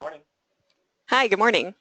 Morning. Hi, good morning.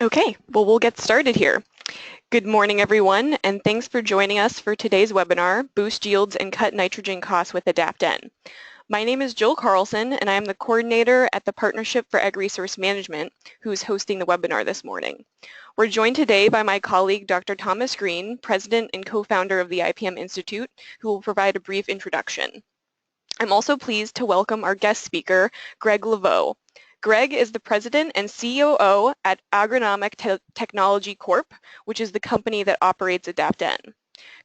Okay, well, we'll get started here. Good morning, everyone, and thanks for joining us for today's webinar, Boost Yields and Cut Nitrogen Costs with AdaptN. My name is Jill Carlson, and I am the coordinator at the Partnership for Ag Resource Management, who's hosting the webinar this morning. We're joined today by my colleague, Dr. Thomas Green, president and co-founder of the IPM Institute, who will provide a brief introduction. I'm also pleased to welcome our guest speaker, Greg Levow. Greg is the president and COO at Agronomic Technology Corp, which is the company that operates AdaptN.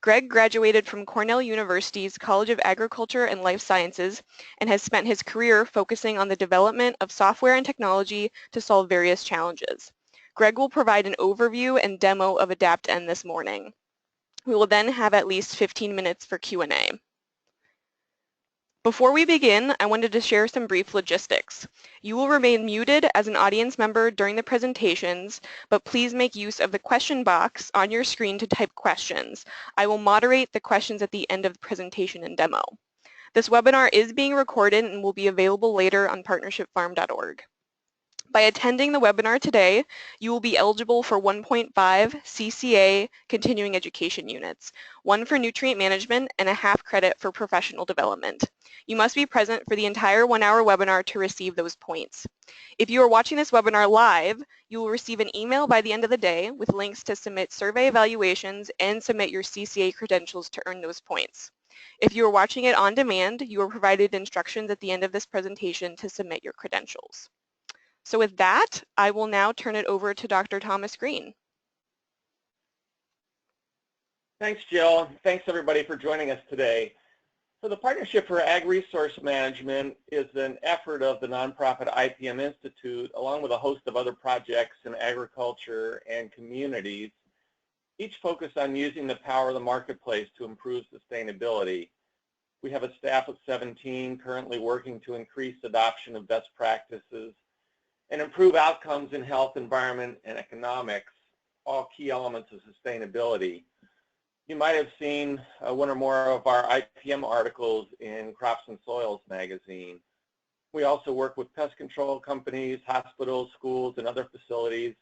Greg graduated from Cornell University's College of Agriculture and Life Sciences and has spent his career focusing on the development of software and technology to solve various challenges. Greg will provide an overview and demo of AdaptN this morning. We will then have at least 15 minutes for Q&A. Before we begin, I wanted to share some brief logistics. You will remain muted as an audience member during the presentations, but please make use of the question box on your screen to type questions. I will moderate the questions at the end of the presentation and demo. This webinar is being recorded and will be available later on partnershipfarm.org. By attending the webinar today, you will be eligible for 1.5 CCA continuing education units, 1 for nutrient management and a half credit for professional development. You must be present for the entire 1-hour webinar to receive those points. If you are watching this webinar live, you will receive an email by the end of the day with links to submit survey evaluations and submit your CCA credentials to earn those points. If you are watching it on demand, you are provided instructions at the end of this presentation to submit your credentials. So with that, I will now turn it over to Dr. Thomas Green. Thanks, Jill. Thanks, everybody, for joining us today. So the Partnership for Ag Resource Management is an effort of the nonprofit IPM Institute, along with a host of other projects in agriculture and communities, each focused on using the power of the marketplace to improve sustainability. We have a staff of 17 currently working to increase adoption of best practices and improve outcomes in health, environment, and economics, all key elements of sustainability. You might have seen one or more of our IPM articles in Crops and Soils magazine. We also work with pest control companies, hospitals, schools, and other facilities,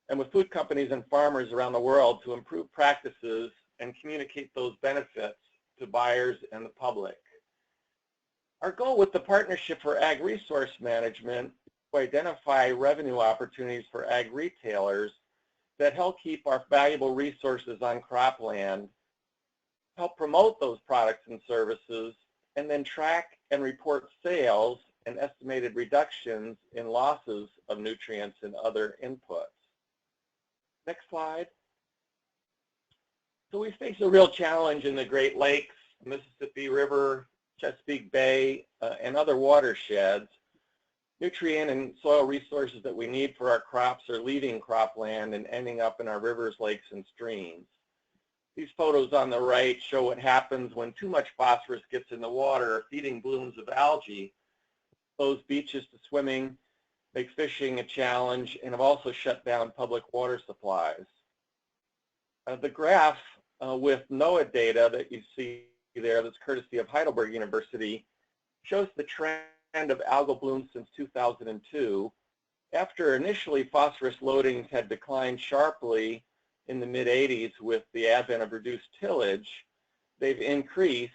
and with food companies and farmers around the world to improve practices and communicate those benefits to buyers and the public. Our goal with the Partnership for Ag Resource Management identify revenue opportunities for ag retailers that help keep our valuable resources on cropland, help promote those products and services, and then track and report sales and estimated reductions in losses of nutrients and other inputs. Next slide. So we face a real challenge in the Great Lakes, Mississippi River, Chesapeake Bay, and other watersheds. Nutrient and soil resources that we need for our crops are leaving cropland and ending up in our rivers, lakes, and streams. These photos on the right show what happens when too much phosphorus gets in the water, feeding blooms of algae. Those beaches to swimming, make fishing a challenge, and have also shut down public water supplies. The graph with NOAA data that you see there, that's courtesy of Heidelberg University, shows the trend of algal blooms since 2002. After initially phosphorus loadings had declined sharply in the mid-80s with the advent of reduced tillage, they've increased,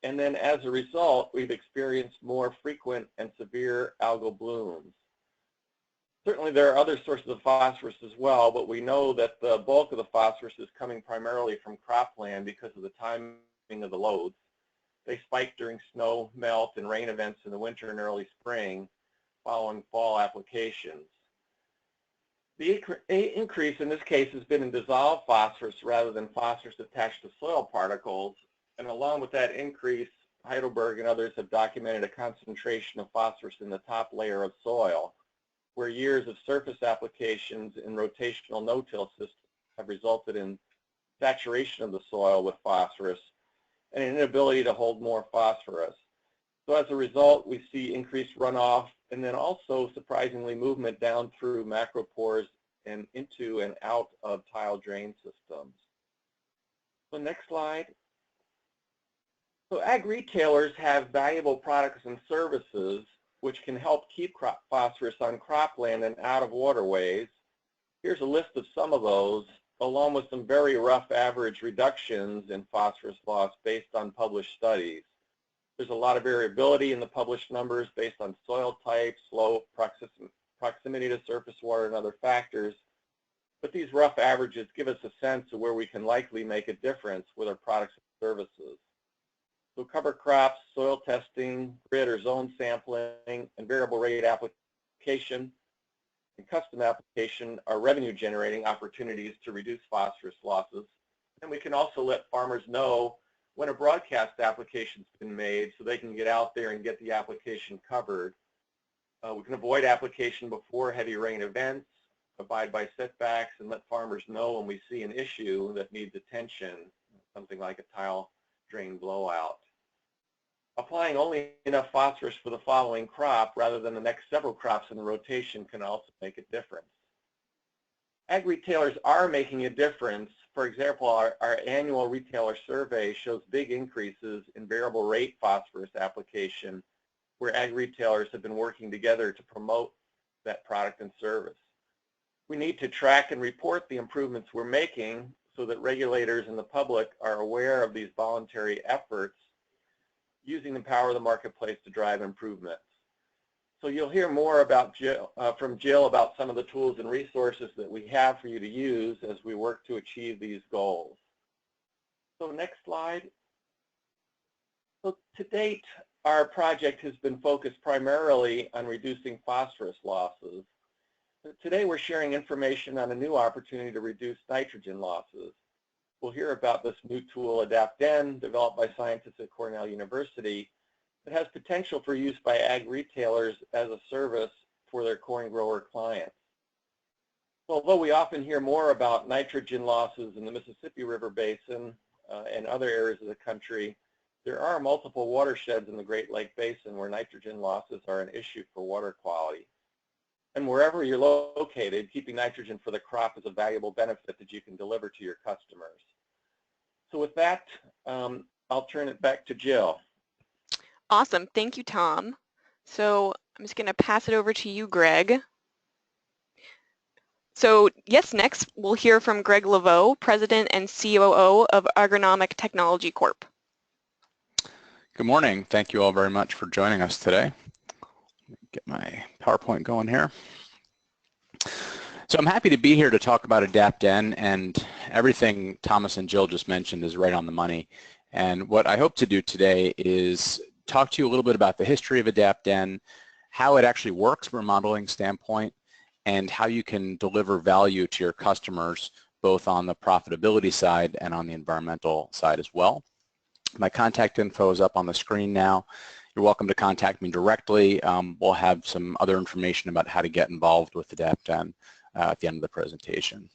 and then as a result, we've experienced more frequent and severe algal blooms. Certainly there are other sources of phosphorus as well, but we know that the bulk of the phosphorus is coming primarily from cropland because of the timing of the loads. They spike during snow melt and rain events in the winter and early spring following fall applications. The increase in this case has been in dissolved phosphorus rather than phosphorus attached to soil particles, and along with that increase, Heidelberg and others have documented a concentration of phosphorus in the top layer of soil, where years of surface applications and rotational no-till systems have resulted in saturation of the soil with phosphorus and an inability to hold more phosphorus. So as a result, we see increased runoff and then also surprisingly movement down through macropores and into and out of tile drain systems. So next slide. So ag retailers have valuable products and services which can help keep phosphorus on cropland and out of waterways. Here's a list of some of those, along with some very rough average reductions in phosphorus loss based on published studies. There's a lot of variability in the published numbers based on soil type, slope, proximity to surface water, and other factors. But these rough averages give us a sense of where we can likely make a difference with our products and services. So cover crops, soil testing, grid or zone sampling, and variable rate application and custom application are revenue generating opportunities to reduce phosphorus losses. And we can also let farmers know when a broadcast application's been made so they can get out there and get the application covered. We can avoid application before heavy rain events, abide by setbacks, and let farmers know when we see an issue that needs attention, something like a tile drain blowout. Applying only enough phosphorus for the following crop rather than the next several crops in the rotation can also make a difference. Ag retailers are making a difference. For example, our annual retailer survey shows big increases in variable rate phosphorus application where ag retailers have been working together to promote that product and service. We need to track and report the improvements we're making so that regulators and the public are aware of these voluntary efforts using the power of the marketplace to drive improvements. So you'll hear more about from Jill about some of the tools and resources that we have for you to use as we work to achieve these goals. So next slide. So to date, our project has been focused primarily on reducing phosphorus losses. Today we're sharing information on a new opportunity to reduce nitrogen losses. We'll hear about this new tool, AdaptN, developed by scientists at Cornell University, that has potential for use by ag retailers as a service for their corn grower clients. Although we often hear more about nitrogen losses in the Mississippi River Basin and other areas of the country, there are multiple watersheds in the Great Lake Basin where nitrogen losses are an issue for water quality. And wherever you're located, keeping nitrogen for the crop is a valuable benefit that you can deliver to your customers. So with that, I'll turn it back to Jill. Awesome. Thank you, Tom. So I'm just going to pass it over to you, Greg. So yes, next we'll hear from Greg Levow, President and COO of Agronomic Technology Corp. Good morning. Thank you all very much for joining us today. Get my PowerPoint going here. So I'm happy to be here to talk about AdaptN, and everything Thomas and Jill just mentioned is right on the money. And what I hope to do today is talk to you a little bit about the history of AdaptN, how it actually works from a modeling standpoint, and how you can deliver value to your customers both on the profitability side and on the environmental side as well. My contact info is up on the screen now. You're welcome to contact me directly. We'll have some other information about how to get involved with AdaptN at the end of the presentation.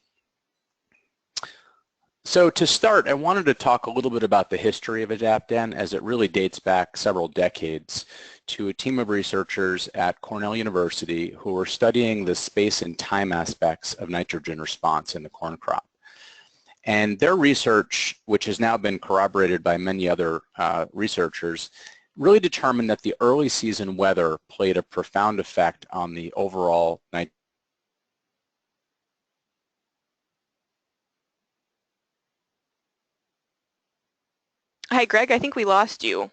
So to start, I wanted to talk a little bit about the history of AdaptN, as it really dates back several decades to a team of researchers at Cornell University who were studying the space and time aspects of nitrogen response in the corn crop. And their research, which has now been corroborated by many other researchers, really determined that the early season weather played a profound effect on the overall nitrogen. Hi, Greg. I think we lost you.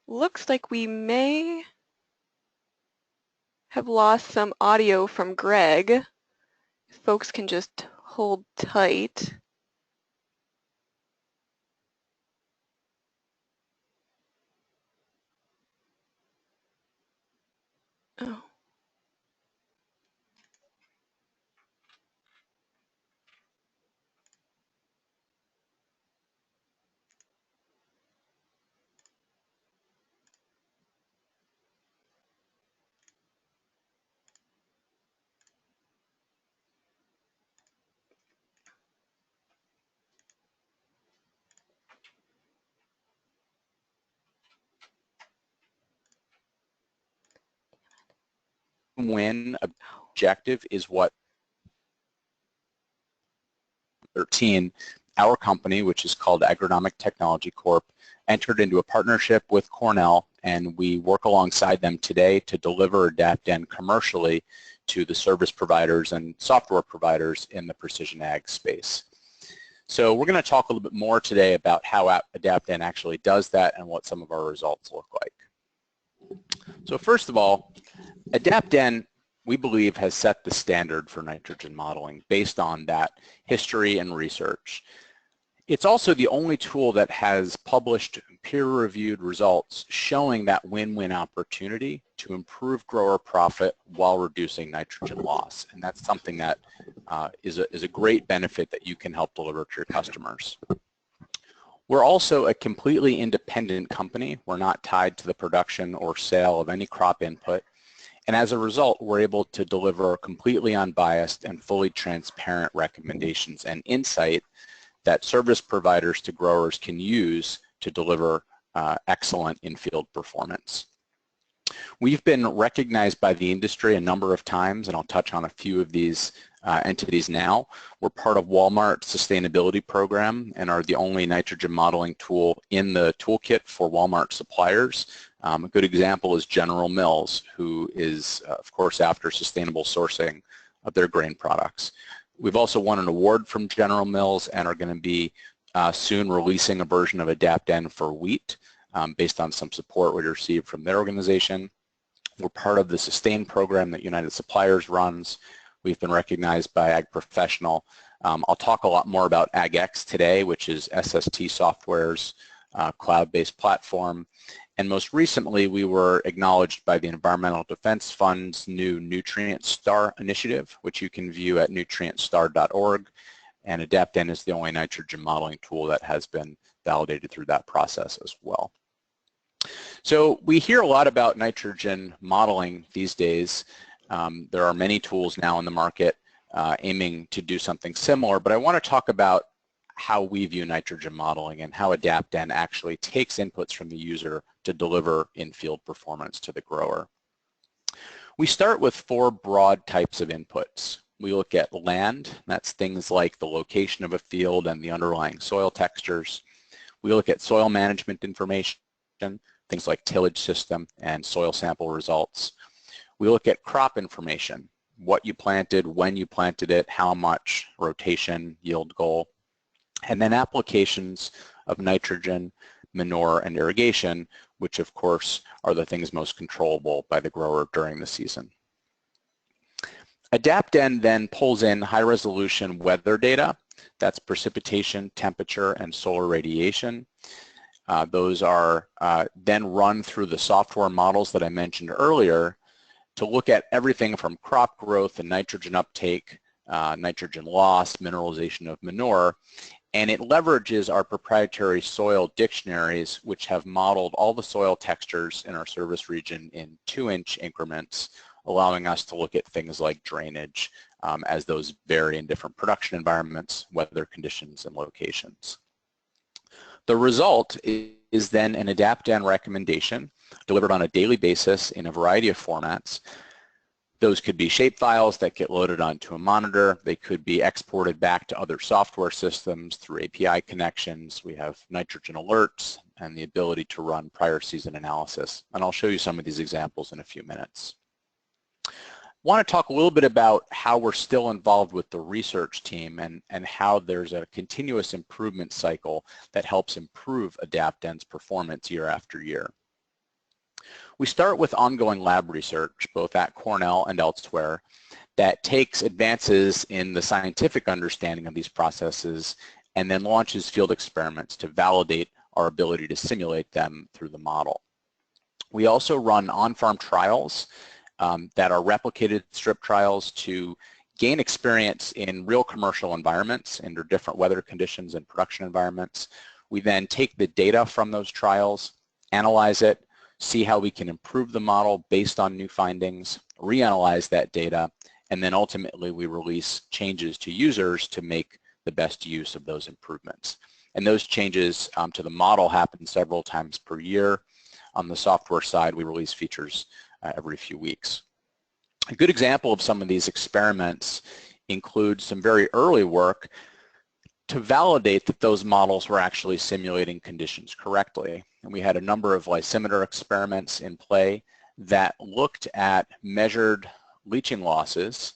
Looks like we may have lost some audio from Greg. If folks can just hold tight. Oh. Win objective is what 2013, our company, which is called Agronomic Technology Corp, entered into a partnership with Cornell, and we work alongside them today to deliver AdaptN commercially to the service providers and software providers in the precision ag space. So we're going to talk a little bit more today about how AdaptN actually does that and what some of our results look like. So first of all, AdaptN, we believe, has set the standard for nitrogen modeling based on that history and research. It's also the only tool that has published peer-reviewed results showing that win-win opportunity to improve grower profit while reducing nitrogen loss. And that's something that is a great benefit that you can help deliver to your customers. We're also a completely independent company. We're not tied to the production or sale of any crop input. And as a result, we're able to deliver completely unbiased and fully transparent recommendations and insight that service providers to growers can use to deliver excellent in-field performance. We've been recognized by the industry a number of times, and I'll touch on a few of these entities now. We're part of Walmart's sustainability program and are the only nitrogen modeling tool in the toolkit for Walmart suppliers. A good example is General Mills, who is, of course, after sustainable sourcing of their grain products. We've also won an award from General Mills and are going to be soon releasing a version of AdaptN for wheat based on some support we received from their organization. We're part of the Sustain program that United Suppliers runs. We've been recognized by Ag Professional. I'll talk a lot more about AgX today, which is SST Software's cloud-based platform. And most recently, we were acknowledged by the Environmental Defense Fund's new Nutrient Star initiative, which you can view at nutrientstar.org. And AdaptN is the only nitrogen modeling tool that has been validated through that process as well. So we hear a lot about nitrogen modeling these days. There are many tools now in the market aiming to do something similar, but I want to talk about how we view nitrogen modeling and how AdaptN actually takes inputs from the user to deliver in-field performance to the grower. We start with 4 broad types of inputs. We look at land, that's things like the location of a field and the underlying soil textures. We look at soil management information, things like tillage system and soil sample results. We look at crop information, what you planted, when you planted it, how much, rotation, yield goal. And then applications of nitrogen, manure, and irrigation, which of course are the things most controllable by the grower during the season. AdaptN then pulls in high-resolution weather data. That's precipitation, temperature, and solar radiation. Those are then run through the software models that I mentioned earlier to look at everything from crop growth and nitrogen uptake, nitrogen loss, mineralization of manure, and it leverages our proprietary soil dictionaries, which have modeled all the soil textures in our service region in 2-inch increments, allowing us to look at things like drainage as those vary in different production environments, weather conditions, and locations. The result is then an AdaptN recommendation delivered on a daily basis in a variety of formats. Those could be shape files that get loaded onto a monitor. They could be exported back to other software systems through API connections. We have nitrogen alerts and the ability to run prior season analysis. And I'll show you some of these examples in a few minutes. I want to talk a little bit about how we're still involved with the research team and how there's a continuous improvement cycle that helps improve AdaptN's performance year after year. We start with ongoing lab research, both at Cornell and elsewhere, that takes advances in the scientific understanding of these processes and then launches field experiments to validate our ability to simulate them through the model. We also run on-farm trials that are replicated strip trials to gain experience in real commercial environments under different weather conditions and production environments. We then take the data from those trials, analyze it, see how we can improve the model based on new findings, reanalyze that data, and then ultimately we release changes to users to make the best use of those improvements. And those changes to the model happen several times per year. On the software side, we release features every few weeks. A good example of some of these experiments includes some very early work to validate that those models were actually simulating conditions correctly. And we had a number of lysimeter experiments in play that looked at measured leaching losses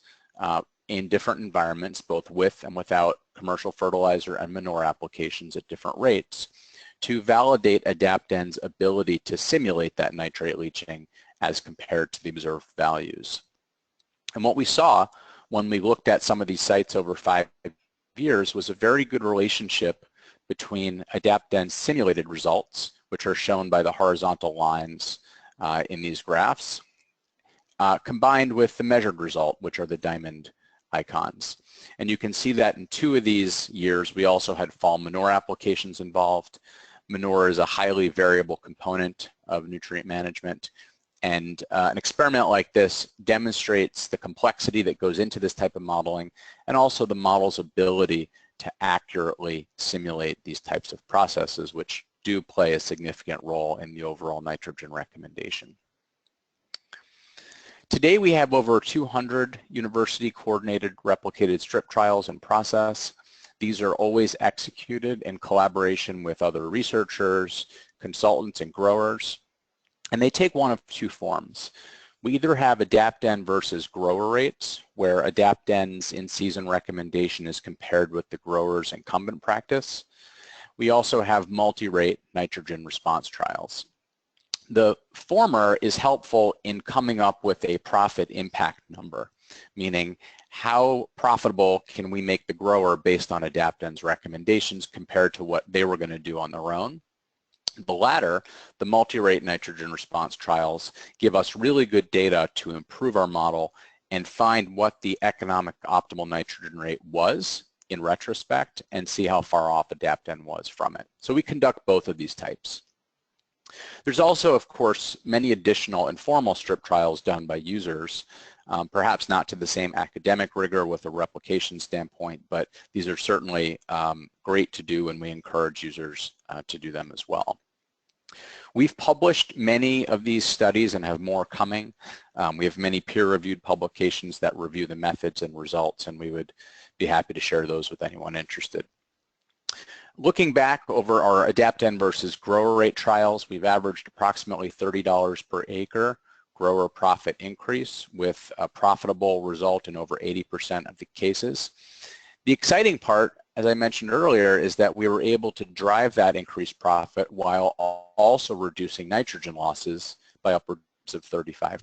in different environments, both with and without commercial fertilizer and manure applications at different rates, to validate Adapten's ability to simulate that nitrate leaching as compared to the observed values. And what we saw when we looked at some of these sites over 5 years was a very good relationship between Adapten's simulated results, which are shown by the horizontal lines in these graphs, combined with the measured result, which are the diamond icons. And you can see that in 2 of these years, we also had fall manure applications involved. Manure is a highly variable component of nutrient management, and an experiment like this demonstrates the complexity that goes into this type of modeling and also the model's ability to accurately simulate these types of processes, which do play a significant role in the overall nitrogen recommendation. Today we have over 200 university-coordinated replicated strip trials in process. These are always executed in collaboration with other researchers, consultants, and growers. And they take one of 2 forms. We either have Adapten versus grower rates, where Adapten's in-season recommendation is compared with the grower's incumbent practice. We also have multi-rate nitrogen response trials. The former is helpful in coming up with a profit impact number, meaning how profitable can we make the grower based on Adapten's recommendations compared to what they were going to do on their own. The latter, the multi-rate nitrogen response trials, give us really good data to improve our model and find what the economic optimal nitrogen rate was in retrospect and see how far off Adapten was from it. So we conduct both of these types. There's also, of course, many additional informal strip trials done by users, perhaps not to the same academic rigor with a replication standpoint, but these are certainly great to do, and we encourage users to do them as well. We've published many of these studies and have more coming. We have many peer-reviewed publications that review the methods and results, and we would be happy to share those with anyone interested. Looking back over our Adapten versus grower rate trials, we've averaged approximately $30 per acre grower profit increase with a profitable result in over 80% of the cases. The exciting part, as I mentioned earlier, is that we were able to drive that increased profit while also reducing nitrogen losses by upwards of 35%.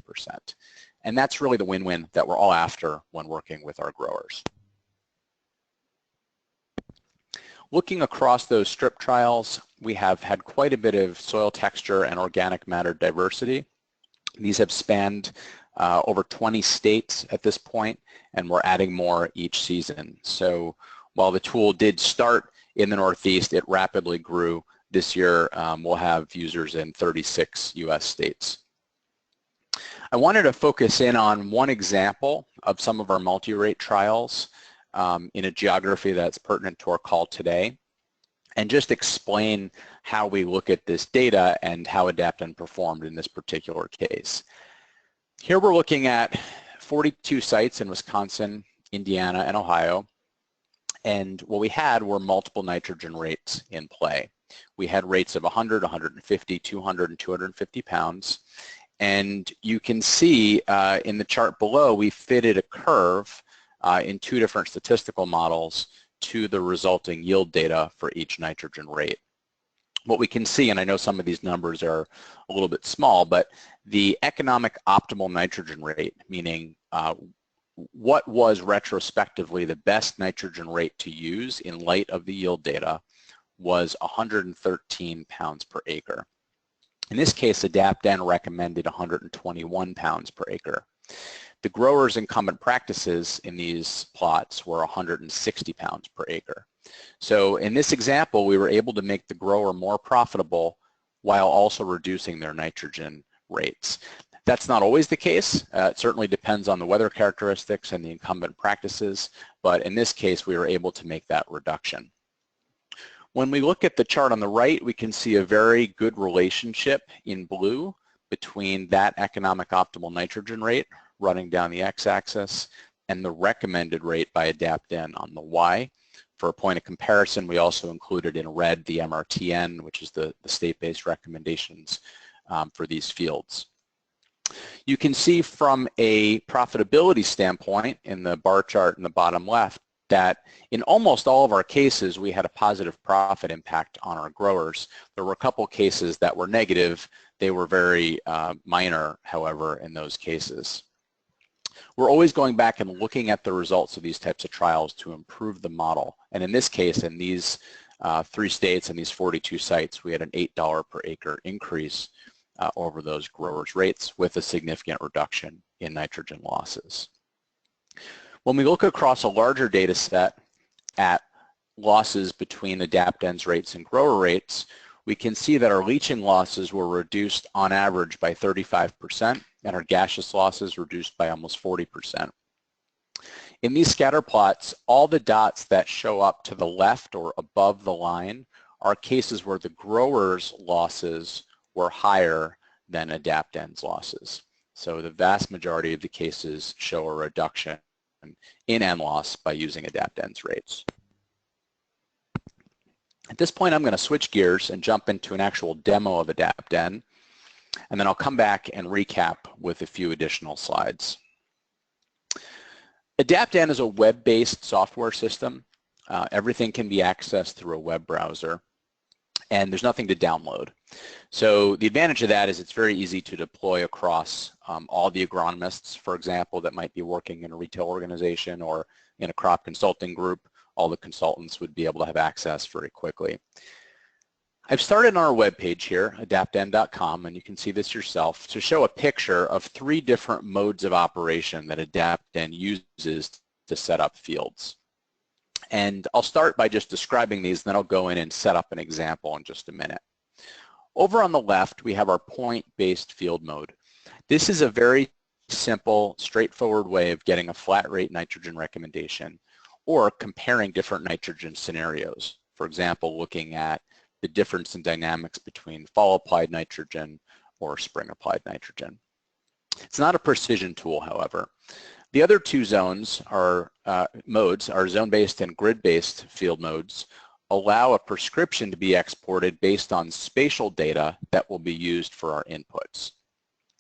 And that's really the win-win that we're all after when working with our growers. Looking across those strip trials, we have had quite a bit of soil texture and organic matter diversity. These have spanned over 20 states at this point, and we're adding more each season. So while the tool did start in the Northeast, it rapidly grew. This year, we'll have users in 36 U.S. states. I wanted to focus in on one example of some of our multi-rate trials in a geography that's pertinent to our call today, and just explain how we look at this data and how Adapten performed in this particular case. Here we're looking at 42 sites in Wisconsin, Indiana, and Ohio, and what we had were multiple nitrogen rates in play. We had rates of 100, 150, 200, and 250 pounds, and you can see in the chart below we fitted a curve in 2 different statistical models to the resulting yield data for each nitrogen rate. What we can see, and I know some of these numbers are a little bit small, but the economic optimal nitrogen rate, meaning what was retrospectively the best nitrogen rate to use in light of the yield data, was 113 pounds per acre. In this case, Adapten recommended 121 pounds per acre. The growers' incumbent practices in these plots were 160 pounds per acre. So in this example, we were able to make the grower more profitable while also reducing their nitrogen rates. That's not always the case. It certainly depends on the weather characteristics and the incumbent practices, but in this case, we were able to make that reduction. When we look at the chart on the right, we can see a very good relationship in blue between that economic optimal nitrogen rate running down the x-axis and the recommended rate by AdaptN on the Y. For a point of comparison, we also included in red the MRTN, which is the state-based recommendations for these fields. You can see from a profitability standpoint in the bar chart in the bottom left that in almost all of our cases we had a positive profit impact on our growers. There were a couple cases that were negative. They were very minor, however, in those cases. We're always going back and looking at the results of these types of trials to improve the model. And in this case, in these 3 states and these 42 sites, we had an $8 per acre increase over those growers' rates with a significant reduction in nitrogen losses. When we look across a larger data set at losses between AdaptN's rates and grower rates, we can see that our leaching losses were reduced on average by 35% and our gaseous losses reduced by almost 40%. In these scatter plots, all the dots that show up to the left or above the line are cases where the growers' losses were higher than AdaptN's losses. So the vast majority of the cases show a reduction in N loss by using AdaptN's rates. At this point, I'm going to switch gears and jump into an actual demo of AdaptN, and then I'll come back and recap with a few additional slides. AdaptN is a web-based software system. Everything can be accessed through a web browser, and there's nothing to download. So the advantage of that is it's very easy to deploy across all the agronomists, for example, that might be working in a retail organization or in a crop consulting group. All the consultants would be able to have access very quickly. I've started on our webpage here, adaptn.com, and you can see this yourself, to show a picture of 3 different modes of operation that AdaptN uses to set up fields. And I'll start by just describing these, and then I'll go in and set up an example in just a minute. Over on the left, we have our point-based field mode. This is a very simple, straightforward way of getting a flat rate nitrogen recommendation or comparing different nitrogen scenarios. For example, looking at the difference in dynamics between fall-applied nitrogen or spring-applied nitrogen. It's not a precision tool, however. The other 2 zones are modes, are zone-based and grid-based field modes, allow a prescription to be exported based on spatial data that will be used for our inputs.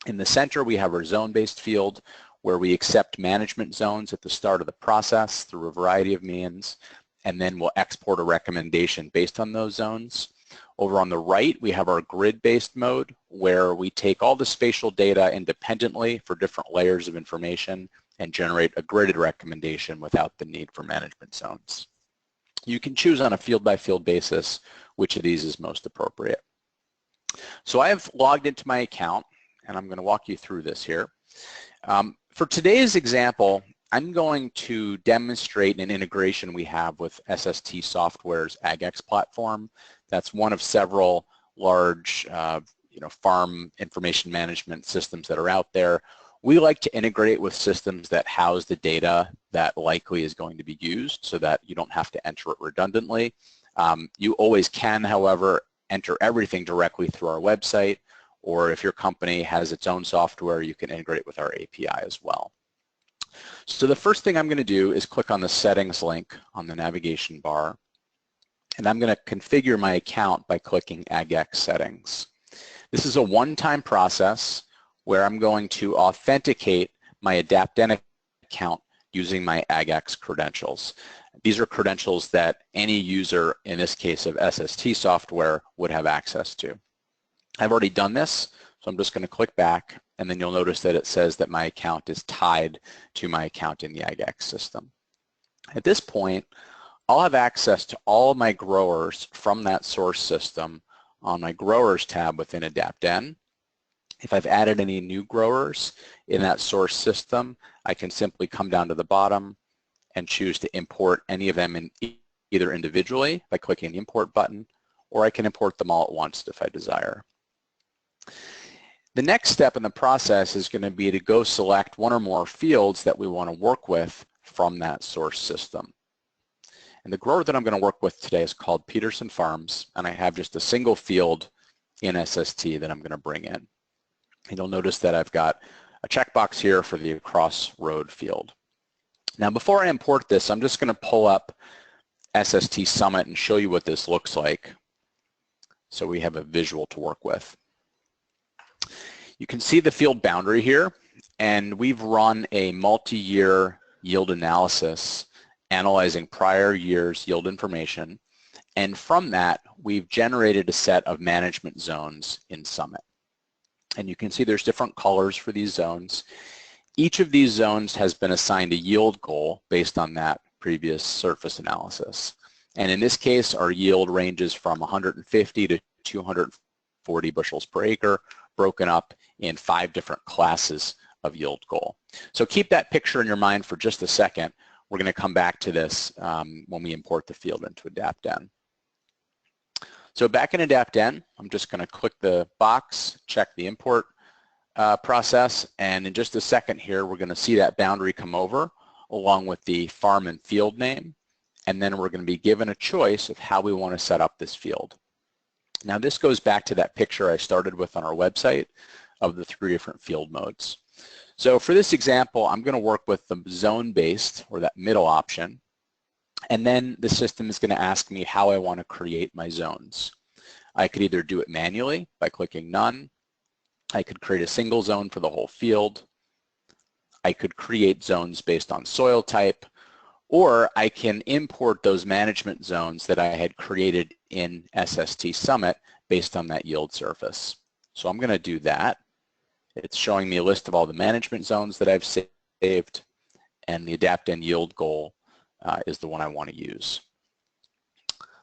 In the center, we have our zone-based field where we accept management zones at the start of the process through a variety of means, and then we'll export a recommendation based on those zones. Over on the right, we have our grid-based mode where we take all the spatial data independently for different layers of information and generate a gridded recommendation without the need for management zones. You can choose on a field-by-field basis which of these is most appropriate. So I have logged into my account, and I'm going to walk you through this here. For today's example, I'm going to demonstrate an integration we have with SST Software's AgX platform. That's one of several large farm information management systems that are out there. We like to integrate with systems that house the data that likely is going to be used so that you don't have to enter it redundantly. You always can, however, enter everything directly through our website, or if your company has its own software, you can integrate with our API as well. So the first thing I'm going to do is click on the settings link on the navigation bar, and I'm going to configure my account by clicking AgX settings. This is a one-time process where I'm going to authenticate my AdaptN account using my AgX credentials. These are credentials that any user, in this case of SST software, would have access to. I've already done this, so I'm just going to click back, and then you'll notice that it says that my account is tied to my account in the AgX system. At this point, I'll have access to all of my growers from that source system on my Growers tab within AdaptN. If I've added any new growers in that source system, I can simply come down to the bottom and choose to import any of them in either individually by clicking the import button, or I can import them all at once if I desire. The next step in the process is going to be to go select one or more fields that we want to work with from that source system. And the grower that I'm going to work with today is called Peterson Farms, and I have just a single field in SST that I'm going to bring in. And you'll notice that I've got a checkbox here for the across road field. Now before I import this, I'm just going to pull up SST Summit and show you what this looks like so we have a visual to work with. You can see the field boundary here, and we've run a multi-year yield analysis analyzing prior year's yield information, and from that we've generated a set of management zones in Summit. And you can see there's different colors for these zones. Each of these zones has been assigned a yield goal based on that previous surface analysis. And in this case, our yield ranges from 150 to 240 bushels per acre, broken up in 5 different classes of yield goal. So keep that picture in your mind for just a second. We're going to come back to this when we import the field into AdaptN. So back in AdaptN, I'm just going to click the box, check the import process, and in just a second here, we're going to see that boundary come over along with the farm and field name, and then we're going to be given a choice of how we want to set up this field. Now this goes back to that picture I started with on our website of the 3 different field modes. So for this example, I'm going to work with the zone-based, or that middle option, and then the system is going to ask me how I want to create my zones. I could either do it manually by clicking None. I could create a single zone for the whole field. I could create zones based on soil type, or I can import those management zones that I had created in SST Summit based on that yield surface. So I'm going to do that. It's showing me a list of all the management zones that I've saved, and the AdaptN yield goal is the one I want to use.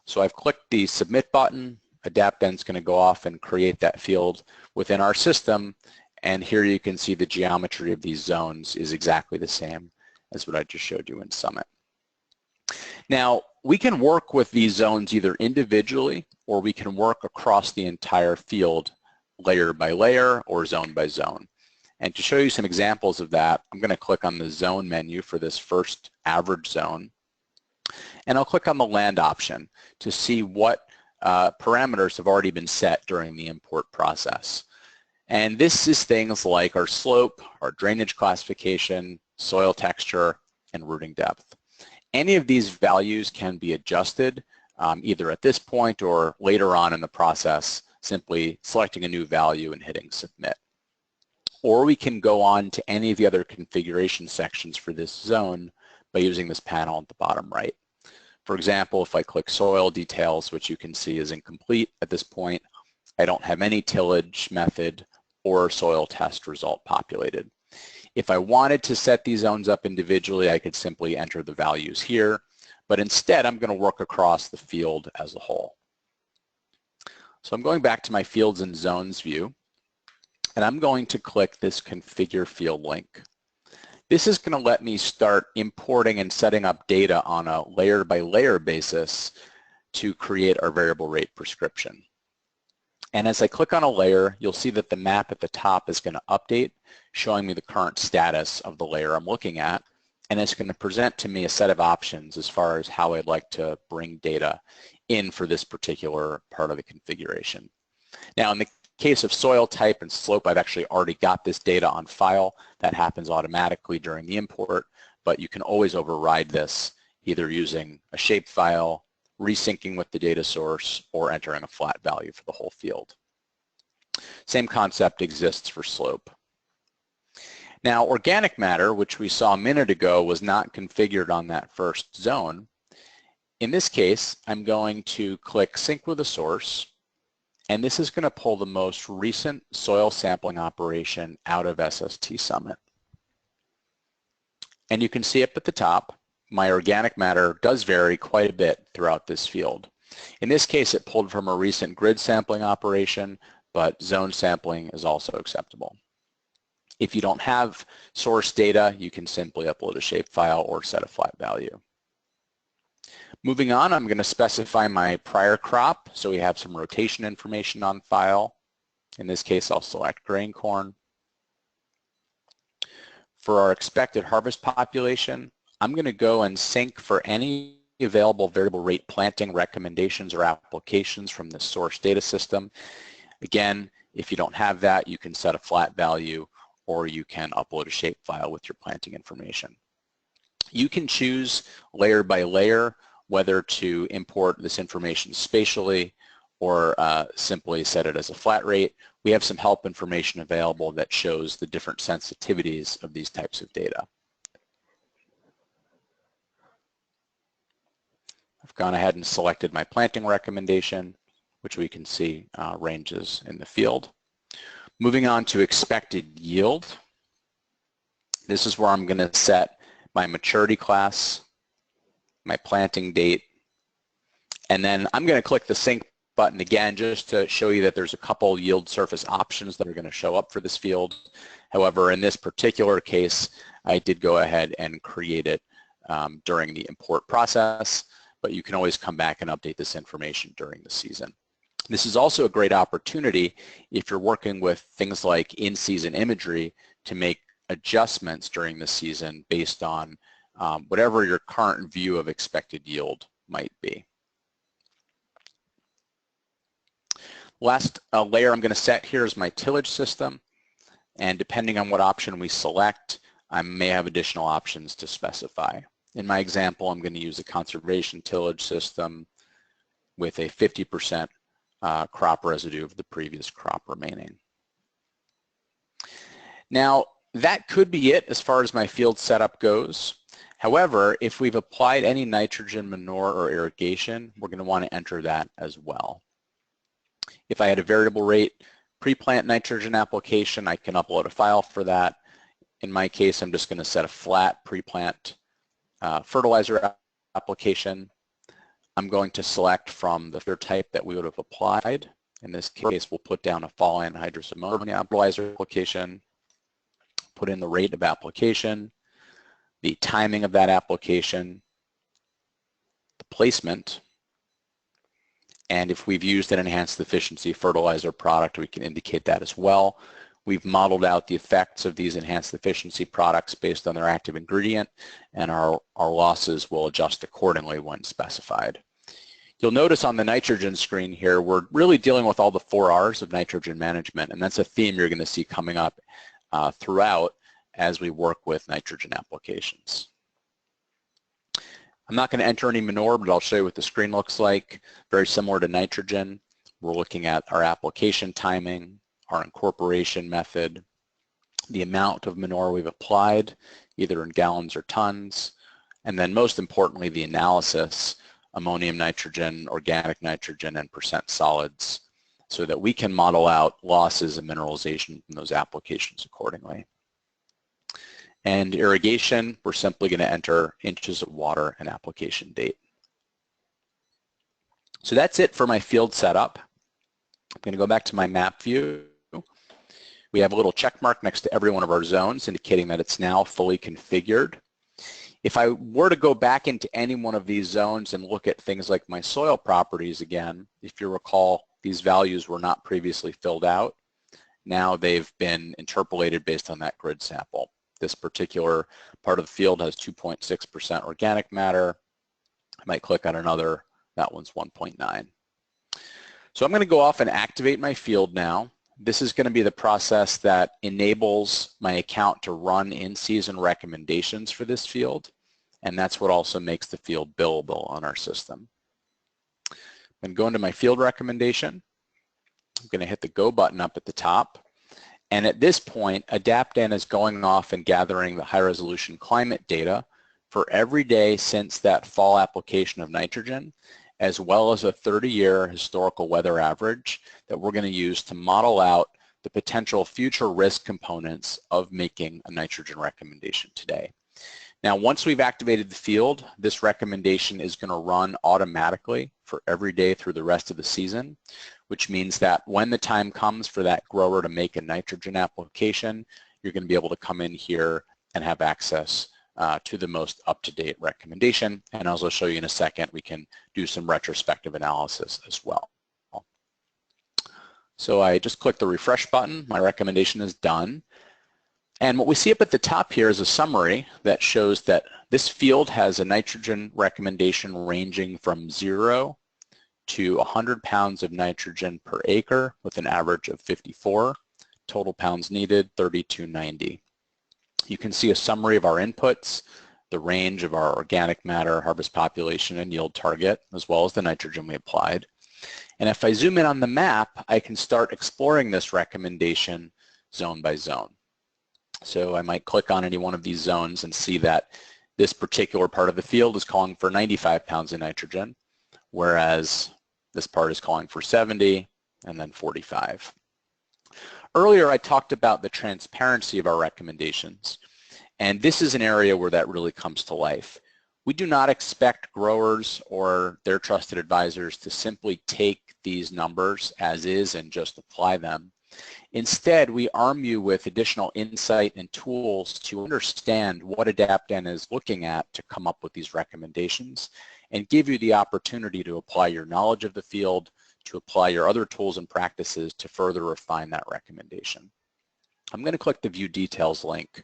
So I've clicked the Submit button. AdaptN's going to go off and create that field within our system, and here you can see the geometry of these zones is exactly the same as what I just showed you in Summit. Now, we can work with these zones either individually, or we can work across the entire field layer by layer or zone by zone. And to show you some examples of that, I'm going to click on the zone menu for this first average zone, and I'll click on the land option to see what parameters have already been set during the import process. And this is things like our slope, our drainage classification, soil texture, and rooting depth. Any of these values can be adjusted either at this point or later on in the process, simply selecting a new value and hitting Submit. Or we can go on to any of the other configuration sections for this zone by using this panel at the bottom right. For example, if I click soil details, which you can see is incomplete at this point, I don't have any tillage method or soil test result populated. If I wanted to set these zones up individually, I could simply enter the values here, but instead I'm going to work across the field as a whole. So I'm going back to my Fields and Zones view, and I'm going to click this Configure Field link. This is going to let me start importing and setting up data on a layer-by-layer basis to create our variable rate prescription. And as I click on a layer, you'll see that the map at the top is going to update, showing me the current status of the layer I'm looking at, and it's going to present to me a set of options as far as how I'd like to bring data in for this particular part of the configuration. Now, in the case of soil type and slope, I've actually already got this data on file. That happens automatically during the import, but you can always override this either using a shapefile, resyncing with the data source, or entering a flat value for the whole field. Same concept exists for slope. Now, organic matter, which we saw a minute ago, was not configured on that first zone. In this case, I'm going to click Sync with the Source, and this is going to pull the most recent soil sampling operation out of SST Summit. And you can see up at the top, my organic matter does vary quite a bit throughout this field. In this case, it pulled from a recent grid sampling operation, but zone sampling is also acceptable. If you don't have source data, you can simply upload a shapefile or set a flat value. Moving on, I'm going to specify my prior crop, so we have some rotation information on file. In this case, I'll select grain corn. For our expected harvest population, I'm going to go and sync for any available variable rate planting recommendations or applications from the source data system. Again, if you don't have that, you can set a flat value or you can upload a shapefile with your planting information. You can choose layer by layer whether to import this information spatially or simply set it as a flat rate. We have some help information available that shows the different sensitivities of these types of data. I've gone ahead and selected my planting recommendation, which we can see ranges in the field. Moving on to expected yield. This is where I'm going to set my maturity class, my planting date, and then I'm going to click the sync button again just to show you that there's a couple yield surface options that are going to show up for this field. However, in this particular case, I did go ahead and create it during the import process, but you can always come back and update this information during the season. This is also a great opportunity if you're working with things like in-season imagery to make adjustments during the season based on whatever your current view of expected yield might be. Last layer I'm going to set here is my tillage system, and depending on what option we select, I may have additional options to specify. In my example, I'm going to use a conservation tillage system with a 50% crop residue of the previous crop remaining. Now, that could be it as far as my field setup goes. However, if we've applied any nitrogen, manure, or irrigation, we're going to want to enter that as well. If I had a variable rate pre-plant nitrogen application, I can upload a file for that. In my case, I'm just going to set a flat pre-plant fertilizer application. I'm going to select from the fertilizer type that we would have applied. In this case, we'll put down a fall anhydrous ammonia fertilizer application, put in the rate of application, the timing of that application, the placement, and if we've used an enhanced efficiency fertilizer product, we can indicate that as well. We've modeled out the effects of these enhanced efficiency products based on their active ingredient, and our losses will adjust accordingly when specified. You'll notice on the nitrogen screen here, we're really dealing with all the 4 R's of nitrogen management, and that's a theme you're going to see coming up throughout as we work with nitrogen applications. I'm not going to enter any manure, but I'll show you what the screen looks like. Very similar to nitrogen. We're looking at our application timing, our incorporation method, the amount of manure we've applied, either in gallons or tons, and then most importantly, the analysis, ammonium nitrogen, organic nitrogen, and percent solids, so that we can model out losses and mineralization from those applications accordingly. And irrigation, we're simply going to enter inches of water and application date. So that's it for my field setup. I'm going to go back to my map view. We have a little check mark next to every one of our zones indicating that it's now fully configured. If I were to go back into any one of these zones and look at things like my soil properties again, if you recall, these values were not previously filled out. Now they've been interpolated based on that grid sample. This particular part of the field has 2.6% organic matter. I might click on another. That one's 1.9. So I'm going to go off and activate my field now. This is going to be the process that enables my account to run in-season recommendations for this field, and that's what also makes the field billable on our system. I'm going to go into my field recommendation. I'm going to hit the Go button up at the top. And at this point, AdaptN is going off and gathering the high-resolution climate data for every day since that fall application of nitrogen, as well as a 30-year historical weather average that we're going to use to model out the potential future risk components of making a nitrogen recommendation today. Now, once we've activated the field, this recommendation is going to run automatically for every day through the rest of the season, which means that when the time comes for that grower to make a nitrogen application, you're going to be able to come in here and have access to the most up-to-date recommendation. And as I'll show you in a second, we can do some retrospective analysis as well. So I just click the refresh button. My recommendation is done. And what we see up at the top here is a summary that shows that this field has a nitrogen recommendation ranging from 0 to 100 pounds of nitrogen per acre with an average of 54. Total pounds needed, 3290. You can see a summary of our inputs. the range of our organic matter, harvest population, and yield target, as well as the nitrogen we applied. And if I zoom in on the map, I can start exploring this recommendation zone by zone. So I might click on any one of these zones and see that this particular part of the field is calling for 95 pounds of nitrogen, whereas this part is calling for 70 and then 45. Earlier I talked about the transparency of our recommendations, and this is an area where that really comes to life. We do not expect growers or their trusted advisors to simply take these numbers as is and just apply them. Instead, we arm you with additional insight and tools to understand what AdaptN is looking at to come up with these recommendations and give you the opportunity to apply your knowledge of the field, to apply your other tools and practices to further refine that recommendation. I'm going to click the View Details link,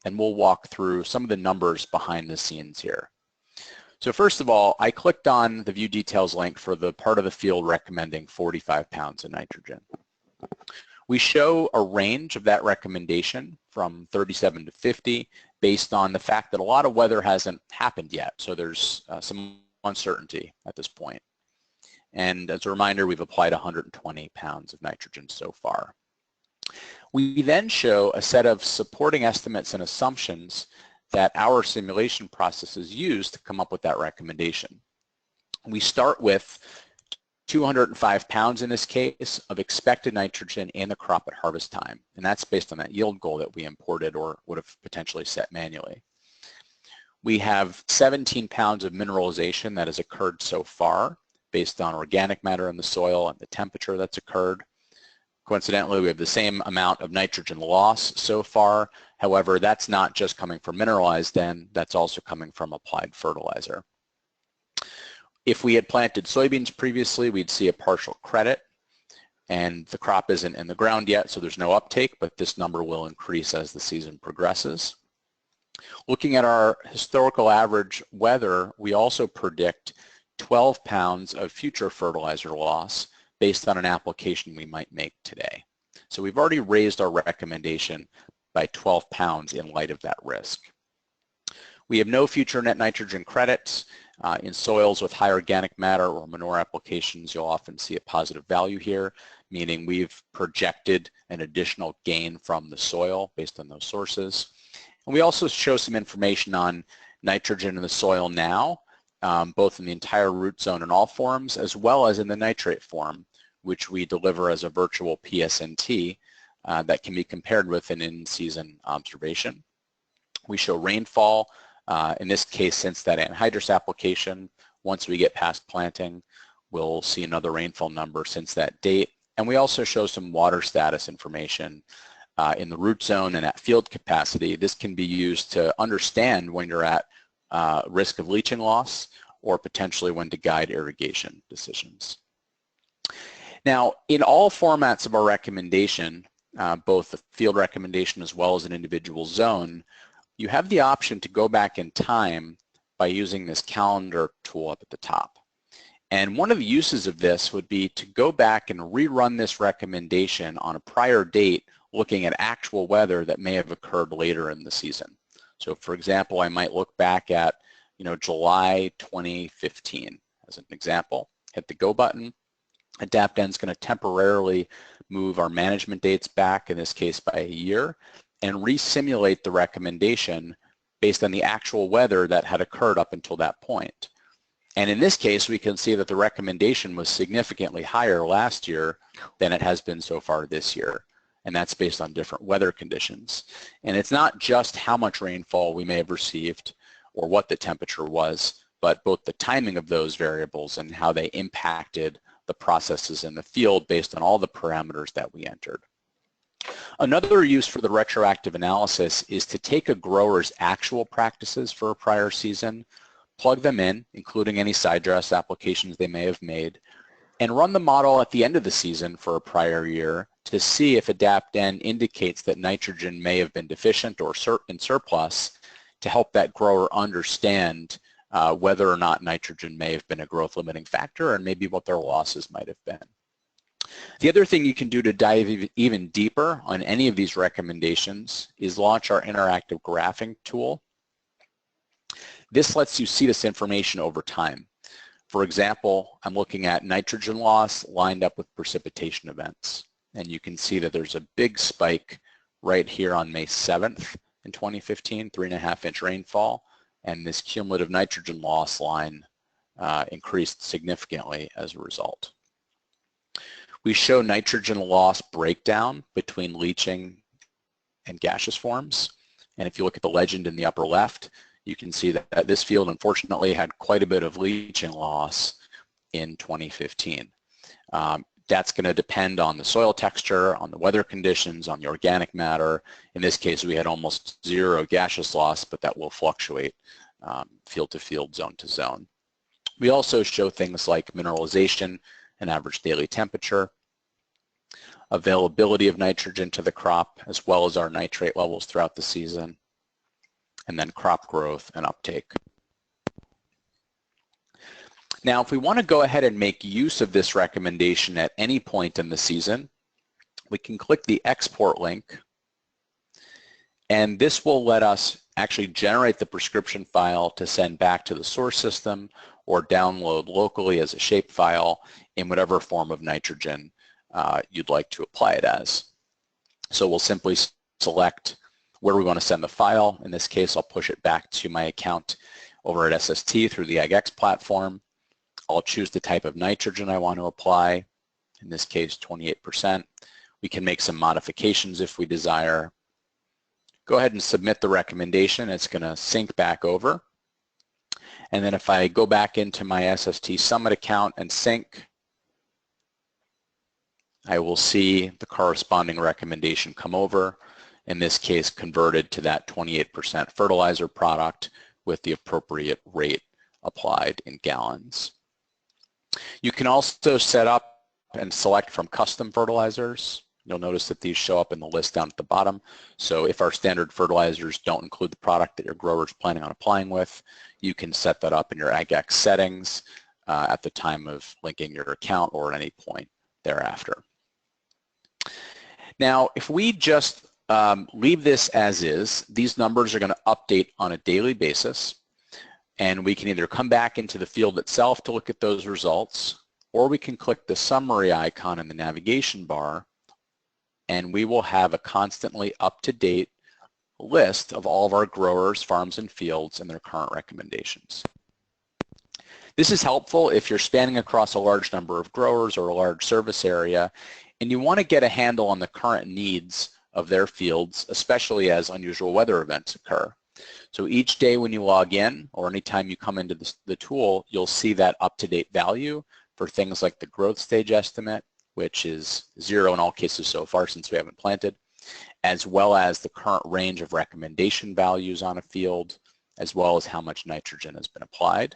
and we'll walk through some of the numbers behind the scenes here. So first of all, I clicked on the View Details link for the part of the field recommending 45 pounds of nitrogen. We show a range of that recommendation from 37 to 50 based on the fact that a lot of weather hasn't happened yet, so there's some uncertainty at this point. And as a reminder, we've applied 120 pounds of nitrogen so far. We then show a set of supporting estimates and assumptions that our simulation processes use to come up with that recommendation. We start with 205 pounds in this case of expected nitrogen in the crop at harvest time, and that's based on that yield goal that we imported or would have potentially set manually. We have 17 pounds of mineralization that has occurred so far based on organic matter in the soil and the temperature that's occurred. Coincidentally, we have the same amount of nitrogen loss so far. However, that's not just coming from mineralized N, that's also coming from applied fertilizer. If we had planted soybeans previously, we'd see a partial credit, and the crop isn't in the ground yet, so there's no uptake, but this number will increase as the season progresses. Looking at our historical average weather, we also predict 12 pounds of future fertilizer loss based on an application we might make today. So we've already raised our recommendation by 12 pounds in light of that risk. We have no future net nitrogen credits. In soils with high organic matter or manure applications, you'll often see a positive value here, meaning we've projected an additional gain from the soil based on those sources. And we also show some information on nitrogen in the soil now, both in the entire root zone in all forms, as well as in the nitrate form, which we deliver as a virtual PSNT that can be compared with an in-season observation. We show rainfall, in this case, since that anhydrous application. Once we get past planting, we'll see another rainfall number since that date. And we also show some water status information in the root zone and at field capacity. This can be used to understand when you're at risk of leaching loss or potentially when to guide irrigation decisions. Now, in all formats of our recommendation, both the field recommendation as well as an individual zone, you have the option to go back in time by using this calendar tool up at the top. And one of the uses of this would be to go back and rerun this recommendation on a prior date looking at actual weather that may have occurred later in the season. So for example, I might look back at July 2015 as an example, hit the go button. AdaptN is going to temporarily move our management dates back, in this case by a year, and re-simulate the recommendation based on the actual weather that had occurred up until that point. And in this case, we can see that the recommendation was significantly higher last year than it has been so far this year. And that's based on different weather conditions. And it's not just how much rainfall we may have received or what the temperature was, but both the timing of those variables and how they impacted the processes in the field based on all the parameters that we entered. Another use for the retroactive analysis is to take a grower's actual practices for a prior season, plug them in, including any side dress applications they may have made, and run the model at the end of the season for a prior year to see if AdaptN indicates that nitrogen may have been deficient or in surplus, to help that grower understand whether or not nitrogen may have been a growth limiting factor and maybe what their losses might have been. The other thing you can do to dive even deeper on any of these recommendations is launch our interactive graphing tool. This lets you see this information over time. For example, I'm looking at nitrogen loss lined up with precipitation events. And you can see that there's a big spike right here on May 7th in 2015, 3.5-inch rainfall, and this cumulative nitrogen loss line increased significantly as a result. We show nitrogen loss breakdown between leaching and gaseous forms. And if you look at the legend in the upper left, you can see that this field unfortunately had quite a bit of leaching loss in 2015. That's going to depend on the soil texture, on the weather conditions, on the organic matter. In this case, we had almost zero gaseous loss, but that will fluctuate field to field, zone to zone. We also show things like mineralization and average daily temperature, availability of nitrogen to the crop, as well as our nitrate levels throughout the season, and then crop growth and uptake. Now, if we want to go ahead and make use of this recommendation at any point in the season, we can click the export link, and this will let us actually generate the prescription file to send back to the source system or download locally as a shapefile in whatever form of nitrogen you'd like to apply it as. So we'll simply select where we want to send the file. In this case, I'll push it back to my account over at SST through the AgX platform. I'll choose the type of nitrogen I want to apply, in this case 28%. We can make some modifications if we desire. Go ahead and submit the recommendation. It's going to sync back over. And then if I go back into my SST Summit account and sync, I will see the corresponding recommendation come over, in this case converted to that 28% fertilizer product with the appropriate rate applied in gallons. You can also set up and select from custom fertilizers. You'll notice that these show up in the list down at the bottom. So if our standard fertilizers don't include the product that your grower is planning on applying with, you can set that up in your AgX settings at the time of linking your account or at any point thereafter. Now, if we just leave this as is, these numbers are going to update on a daily basis, and we can either come back into the field itself to look at those results, or we can click the summary icon in the navigation bar, and we will have a constantly up-to-date list of all of our growers, farms, and fields and their current recommendations. This is helpful if you're spanning across a large number of growers or a large service area, and you want to get a handle on the current needs of their fields, especially as unusual weather events occur. So each day when you log in, or anytime you come into the tool, you'll see that up-to-date value for things like the growth stage estimate, which is 0 in all cases so far since we haven't planted, as well as the current range of recommendation values on a field, as well as how much nitrogen has been applied.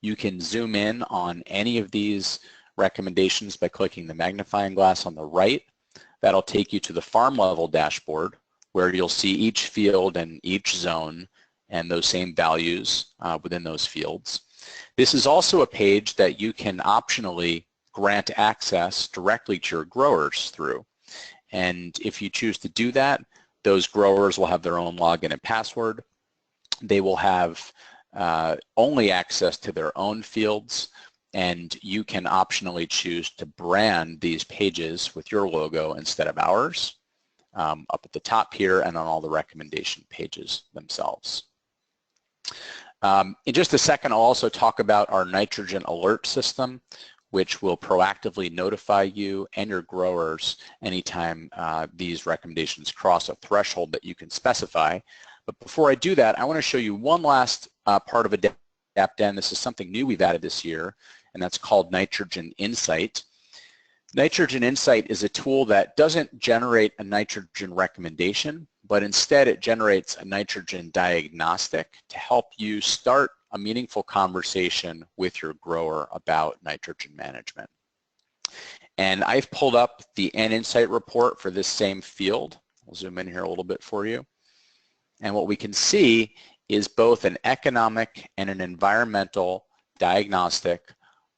You can zoom in on any of these recommendations by clicking the magnifying glass on the right. That'll take you to the farm level dashboard, where you'll see each field and each zone and those same values within those fields. This is also a page that you can optionally grant access directly to your growers through. And if you choose to do that, those growers will have their own login and password. They will have only access to their own fields, and you can optionally choose to brand these pages with your logo instead of ours up at the top here and on all the recommendation pages themselves. In just a second, I'll also talk about our nitrogen alert system, which will proactively notify you and your growers anytime these recommendations cross a threshold that you can specify. But before I do that, I want to show you one last part of AdaptN. This is something new we've added this year, and that's called Nitrogen Insight. Nitrogen Insight is a tool that doesn't generate a nitrogen recommendation, but instead it generates a nitrogen diagnostic to help you start a meaningful conversation with your grower about nitrogen management. And I've pulled up the N-Insight report for this same field. I'll zoom in here a little bit for you. And what we can see is both an economic and an environmental diagnostic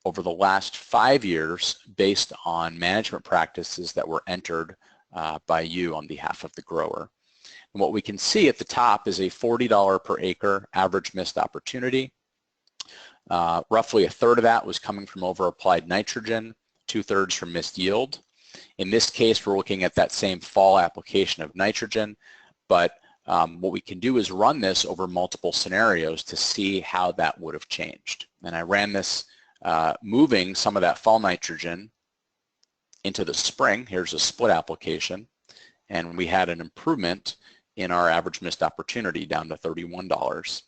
over the last 5 years based on management practices that were entered by you on behalf of the grower. And what we can see at the top is a $40 per acre average missed opportunity. Roughly a third of that was coming from over-applied nitrogen, 2/3 from missed yield. In this case, we're looking at that same fall application of nitrogen, but what we can do is run this over multiple scenarios to see how that would have changed. And I ran this moving some of that fall nitrogen into the spring. Here's a split application, and we had an improvement in our average missed opportunity down to $31.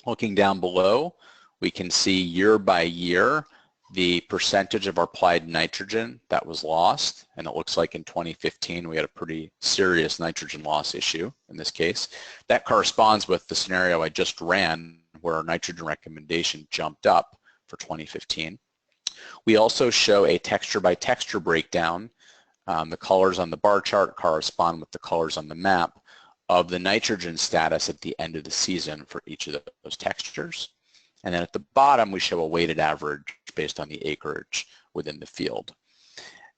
Looking down below, we can see year by year the percentage of our applied nitrogen that was lost, and it looks like in 2015 we had a pretty serious nitrogen loss issue in this case. That corresponds with the scenario I just ran where our nitrogen recommendation jumped up for 2015. We also show a texture by texture breakdown. The colors on the bar chart correspond with the colors on the map of the nitrogen status at the end of the season for each of those textures. And then at the bottom, we show a weighted average based on the acreage within the field.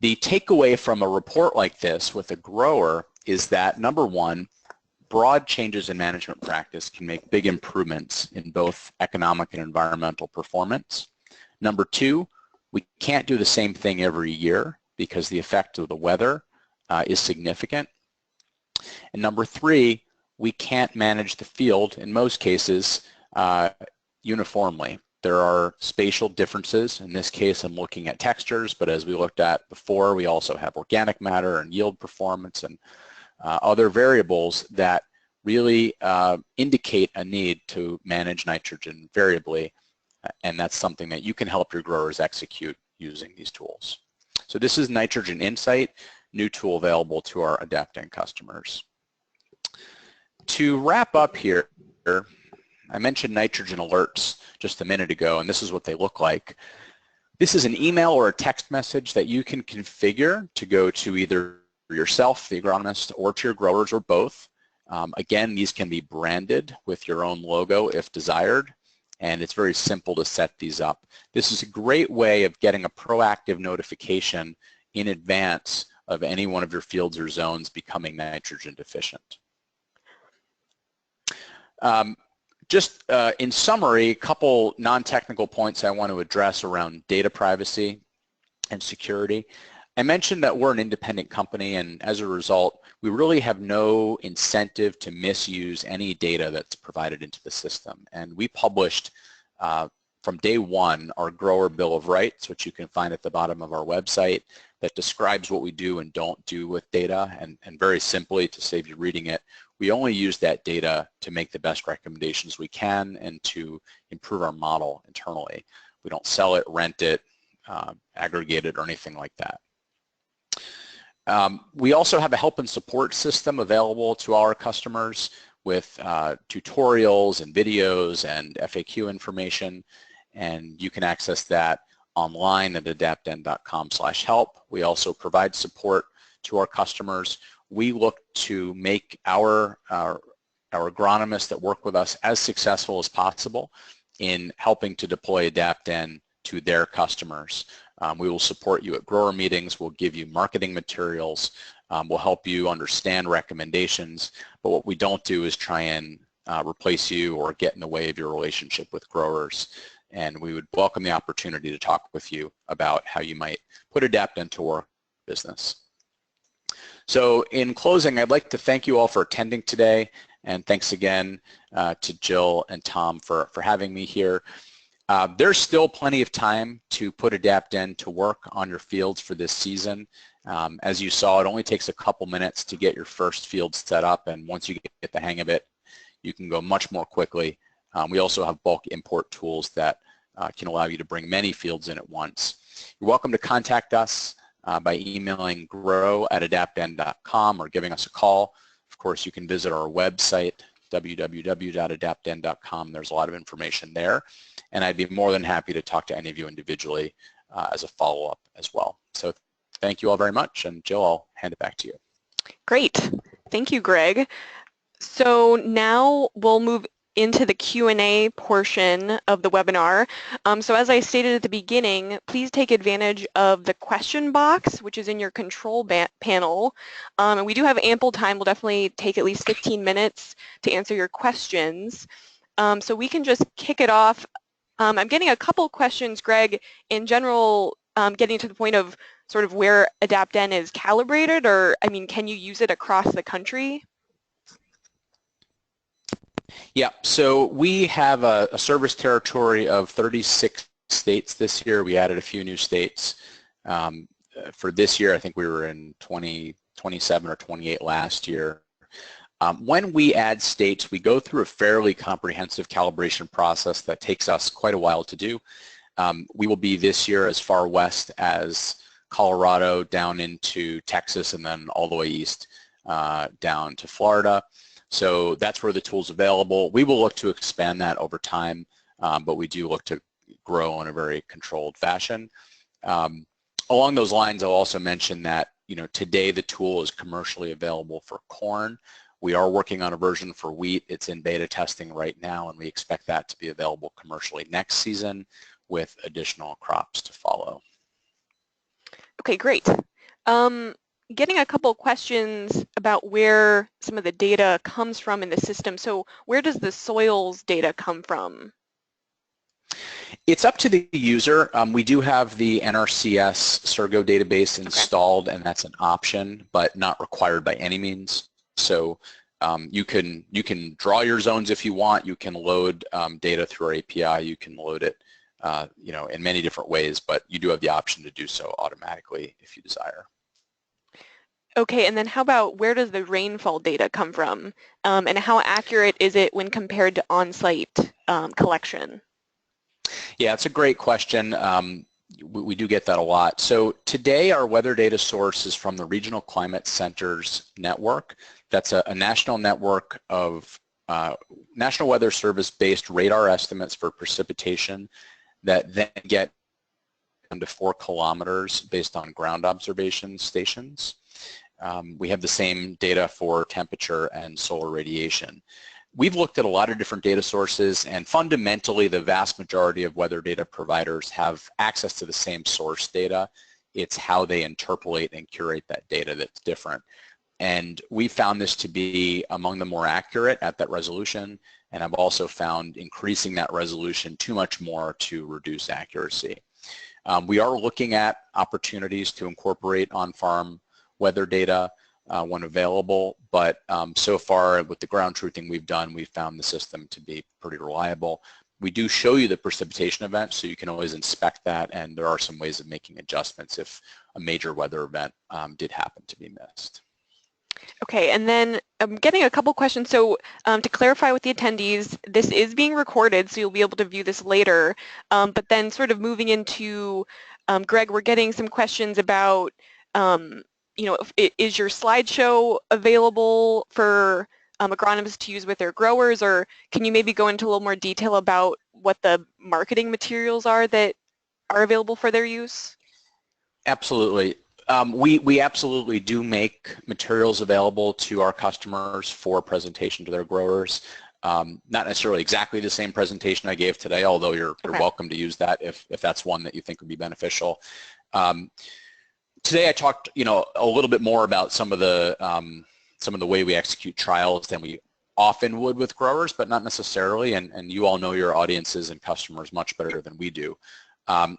The takeaway from a report like this with a grower is that, number one, broad changes in management practice can make big improvements in both economic and environmental performance. Number two, we can't do the same thing every year because the effect of the weather is significant. And number three, we can't manage the field, in most cases, uniformly. There are spatial differences. In this case, I'm looking at textures, but as we looked at before, we also have organic matter and yield performance and other variables that really indicate a need to manage nitrogen variably, and that's something that you can help your growers execute using these tools. So this is Nitrogen Insight, new tool available to our AdaptN customers. To wrap up here, I mentioned nitrogen alerts just a minute ago, and this is what they look like. This is an email or a text message that you can configure to go to either yourself, the agronomist, or to your growers, or both. Again, these can be branded with your own logo if desired, and it's very simple to set these up. This is a great way of getting a proactive notification in advance of any one of your fields or zones becoming nitrogen deficient. Just in summary, a couple non-technical points I want to address around data privacy and security. I mentioned that we're an independent company, and as a result, we really have no incentive to misuse any data that's provided into the system. And we published from day one our Grower Bill of Rights, which you can find at the bottom of our website, that describes what we do and don't do with data. And very simply, to save you reading it, we only use that data to make the best recommendations we can and to improve our model internally. We don't sell it, rent it, aggregate it, or anything like that. We also have a help and support system available to our customers with tutorials and videos and FAQ information, and you can access that online at adaptn.com/help. We also provide support to our customers. We look to make our agronomists that work with us as successful as possible in helping to deploy AdaptN to their customers. We will support you at grower meetings, we'll give you marketing materials, we'll help you understand recommendations, but what we don't do is try and replace you or get in the way of your relationship with growers. And we would welcome the opportunity to talk with you about how you might put AdaptN to work business. So in closing, I'd like to thank you all for attending today, and thanks again to Jill and Tom for having me here. There's still plenty of time to put AdaptN to work on your fields for this season. As you saw, it only takes a couple minutes to get your first field set up, and once you get the hang of it, you can go much more quickly. We also have bulk import tools that can allow you to bring many fields in at once. You're welcome to contact us by emailing grow@adaptn.com or giving us a call. Of course, you can visit our website, www.adaptn.com. There's a lot of information there, and I'd be more than happy to talk to any of you individually as a follow-up as well. So thank you all very much, and Jill, I'll hand it back to you. Great. Thank you, Greg. So now we'll move into the Q&A portion of the webinar. So as I stated at the beginning, please take advantage of the question box, which is in your control panel. And we do have ample time. We'll definitely take at least 15 minutes to answer your questions. So we can just kick it off. I'm getting a couple questions, Greg, in general, getting to the point of sort of where AdaptN is calibrated, or, I mean, can you use it across the country? Yeah, so we have a service territory of 36 states this year. We added a few new states. For this year, I think we were in 27 or 28 last year. When we add states, we go through a fairly comprehensive calibration process that takes us quite a while to do. We will be this year as far west as Colorado, down into Texas, and then all the way east down to Florida. So that's where the tool's available. We will look to expand that over time, but we do look to grow in a very controlled fashion. Along those lines, I'll also mention that, you know, today the tool is commercially available for corn. We are working on a version for wheat. It's in beta testing right now, and we expect that to be available commercially next season with additional crops to follow. Okay, great. Getting a couple questions about where some of the data comes from in the system. So where does the soils data come from? It's up to the user. We do have the NRCS Surgo database installed, and that's an option, but not required by any means. So you can draw your zones if you want. You can load data through our API. You can load it, you know, in many different ways, but you do have the option to do so automatically if you desire. Okay, and then how about where does the rainfall data come from? And how accurate is it when compared to on-site collection? Yeah, it's a great question. We do get that a lot. So today our weather data source is from the Regional Climate Centers Network. That's a national network of National Weather Service-based radar estimates for precipitation that then get down to 4 kilometers based on ground observation stations. We have the same data for temperature and solar radiation. We've looked at a lot of different data sources, and fundamentally the vast majority of weather data providers have access to the same source data. It's how they interpolate and curate that data that's different. And we found this to be among the more accurate at that resolution, and I've also found increasing that resolution too much more to reduce accuracy. We are looking at opportunities to incorporate on-farm weather data when available, but so far with the ground truthing we've done, we've found the system to be pretty reliable. We do show you the precipitation event, so you can always inspect that, and there are some ways of making adjustments if a major weather event did happen to be missed. Okay, and then I'm getting a couple questions. So to clarify with the attendees, this is being recorded, so you'll be able to view this later. But then sort of moving into, Greg, we're getting some questions about, you know, is your slideshow available for agronomists to use with their growers, or can you maybe go into a little more detail about what the marketing materials are that are available for their use? Absolutely. We absolutely do make materials available to our customers for presentation to their growers. Not necessarily exactly the same presentation I gave today, although you're welcome to use that if that's one that you think would be beneficial. Today I talked, you know, a little bit more about some of the way we execute trials than we often would with growers, but not necessarily. And you all know your audiences and customers much better than we do.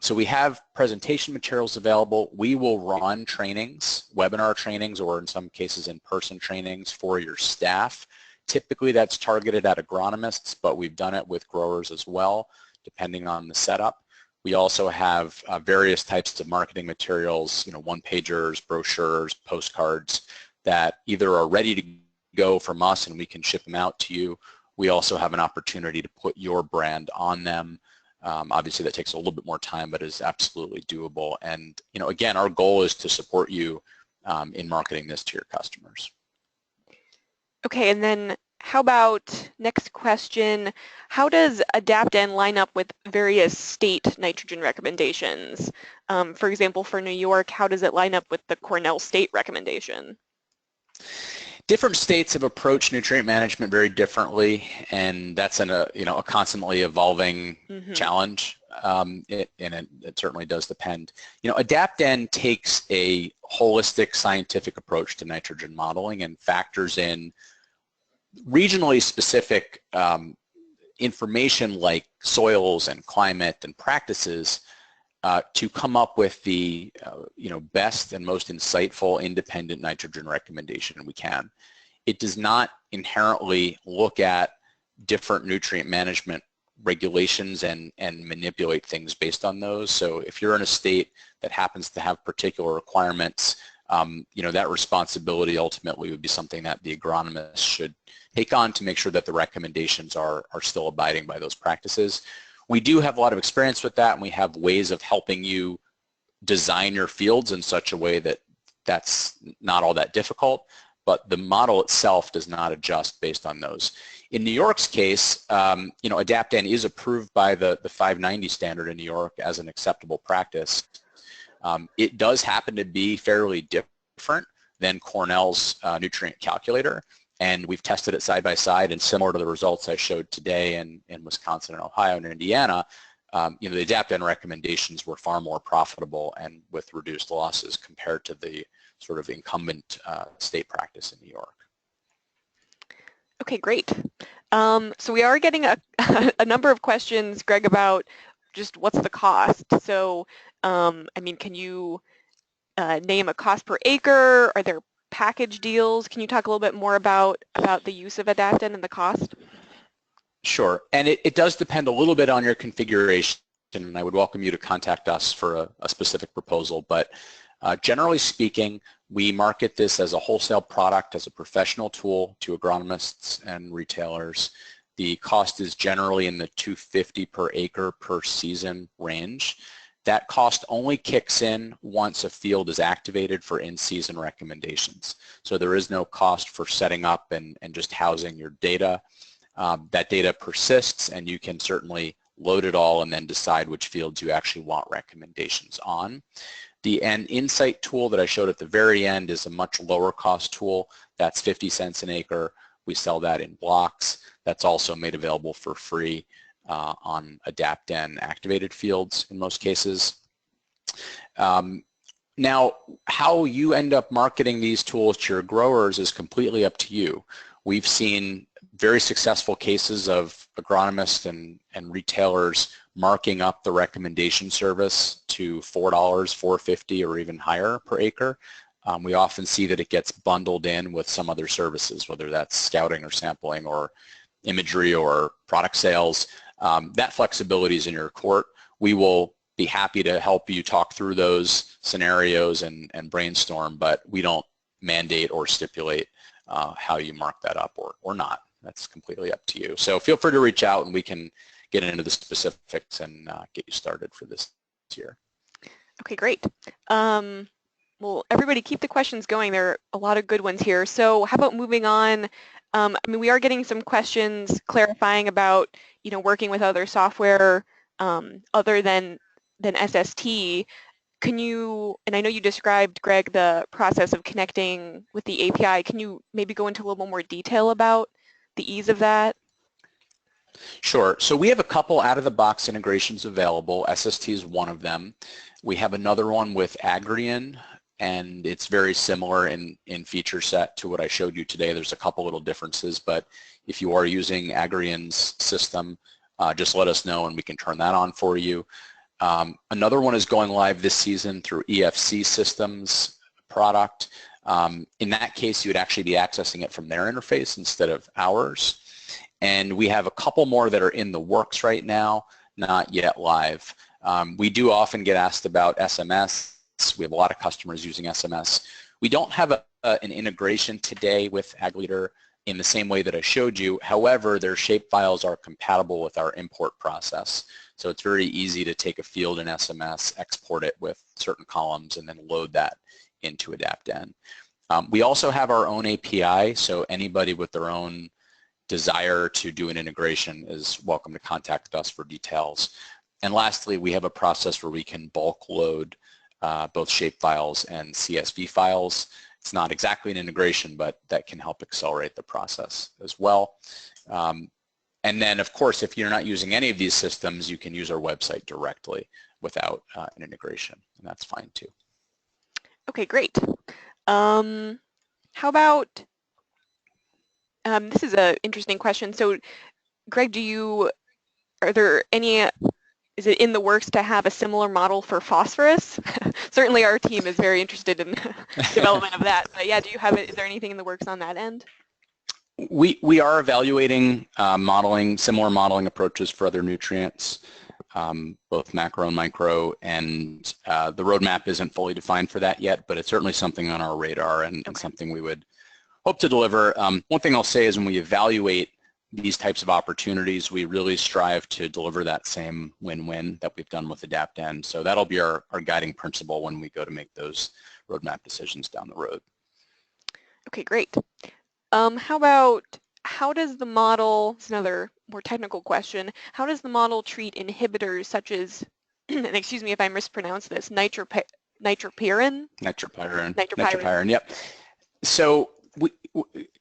So we have presentation materials available. We will run trainings, webinar trainings, or in some cases in-person trainings for your staff. Typically that's targeted at agronomists, but we've done it with growers as well, depending on the setup. We also have various types of marketing materials, you know, one-pagers, brochures, postcards that either are ready to go from us and we can ship them out to you. We also have an opportunity to put your brand on them. Obviously that takes a little bit more time, but is absolutely doable. And, you know, again, our goal is to support you in marketing this to your customers. Okay, and then how about, next question, how does AdaptN line up with various state nitrogen recommendations? For example, for New York, how does it line up with the Cornell state recommendation? Different states have approached nutrient management very differently, and that's a constantly evolving challenge. It certainly does depend. AdaptN takes a holistic scientific approach to nitrogen modeling and factors in regionally specific information like soils and climate and practices to come up with the best and most insightful independent nitrogen recommendation we can. It does not inherently look at different nutrient management regulations and manipulate things based on those. So if you're in a state that happens to have particular requirements, that responsibility ultimately would be something that the agronomist should take on to make sure that the recommendations are still abiding by those practices. We do have a lot of experience with that, and we have ways of helping you design your fields in such a way that that's not all that difficult, but the model itself does not adjust based on those. In New York's case, AdaptN is approved by the 590 standard in New York as an acceptable practice. It does happen to be fairly different than Cornell's nutrient calculator, and we've tested it side by side, and similar to the results I showed today in Wisconsin and Ohio and Indiana, the AdaptN recommendations were far more profitable and with reduced losses compared to the sort of incumbent state practice in New York. Okay, great. So we are getting a number of questions, Greg, about just what's the cost. So, can you name a cost per acre? Are there package deals? Can you talk a little bit more about the use of AdaptN and the cost? Sure, and it does depend a little bit on your configuration, and I would welcome you to contact us for a specific proposal, but generally speaking, we market this as a wholesale product, as a professional tool to agronomists and retailers. The cost is generally in the $250 per acre per season range. That cost only kicks in once a field is activated for in-season recommendations. So there is no cost for setting up and just housing your data. That data persists, and you can certainly load it all and then decide which fields you actually want recommendations on. The insight tool that I showed at the very end is a much lower cost tool. That's 50 cents an acre. We sell that in blocks. That's also made available for free on AdaptN activated fields in most cases. Now, how you end up marketing these tools to your growers is completely up to you. We've seen very successful cases of agronomists and retailers marking up the recommendation service to $4, $4.50, or even higher per acre. We often see that it gets bundled in with some other services, whether that's scouting or sampling or imagery or product sales. That flexibility is in your court. We will be happy to help you talk through those scenarios and brainstorm, but we don't mandate or stipulate how you mark that up or not. That's completely up to you. So feel free to reach out and we can get into the specifics and get you started for this year. Okay, great. Well, everybody keep the questions going. There are a lot of good ones here. So how about moving on? We are getting some questions clarifying about, working with other software other than SST. Can you, and I know you described, Greg, the process of connecting with the API. Can you maybe go into a little more detail about the ease of that? Sure. So we have a couple out-of-the-box integrations available. SST is one of them. We have another one with Agrion, and it's very similar in feature set to what I showed you today. There's a couple little differences, but if you are using Agrion's system, just let us know and we can turn that on for you. Another one is going live this season through EFC Systems product. In that case, you would actually be accessing it from their interface instead of ours. And we have a couple more that are in the works right now, not yet live. We do often get asked about SMS. We have a lot of customers using SMS. We don't have an integration today with AgLeader in the same way that I showed you. However, their shapefiles are compatible with our import process. So it's very easy to take a field in SMS, export it with certain columns, and then load that into AdaptN. We also have our own API, so anybody with their own desire to do an integration is welcome to contact us for details. And lastly, we have a process where we can bulk load both shapefiles and CSV files, It's not exactly an integration, but that can help accelerate the process as well. And then, of course, if you're not using any of these systems, you can use our website directly without an integration, and that's fine too. Okay, great. How about, this is an interesting question. So, Greg, are there any, is it in the works to have a similar model for phosphorus? Certainly our team is very interested in development of that, but yeah, is there anything in the works on that end? We are evaluating similar modeling approaches for other nutrients, both macro and micro, and the roadmap isn't fully defined for that yet, but it's certainly something on our radar and something we would hope to deliver. One thing I'll say is when we evaluate these types of opportunities, we really strive to deliver that same win-win that we've done with AdaptN. So that'll be our guiding principle when we go to make those roadmap decisions down the road. Okay, great. How does the model, it's another more technical question, how does the model treat inhibitors such as, and excuse me if I mispronounce this, nitropyrin? Nitropyrin, yep. So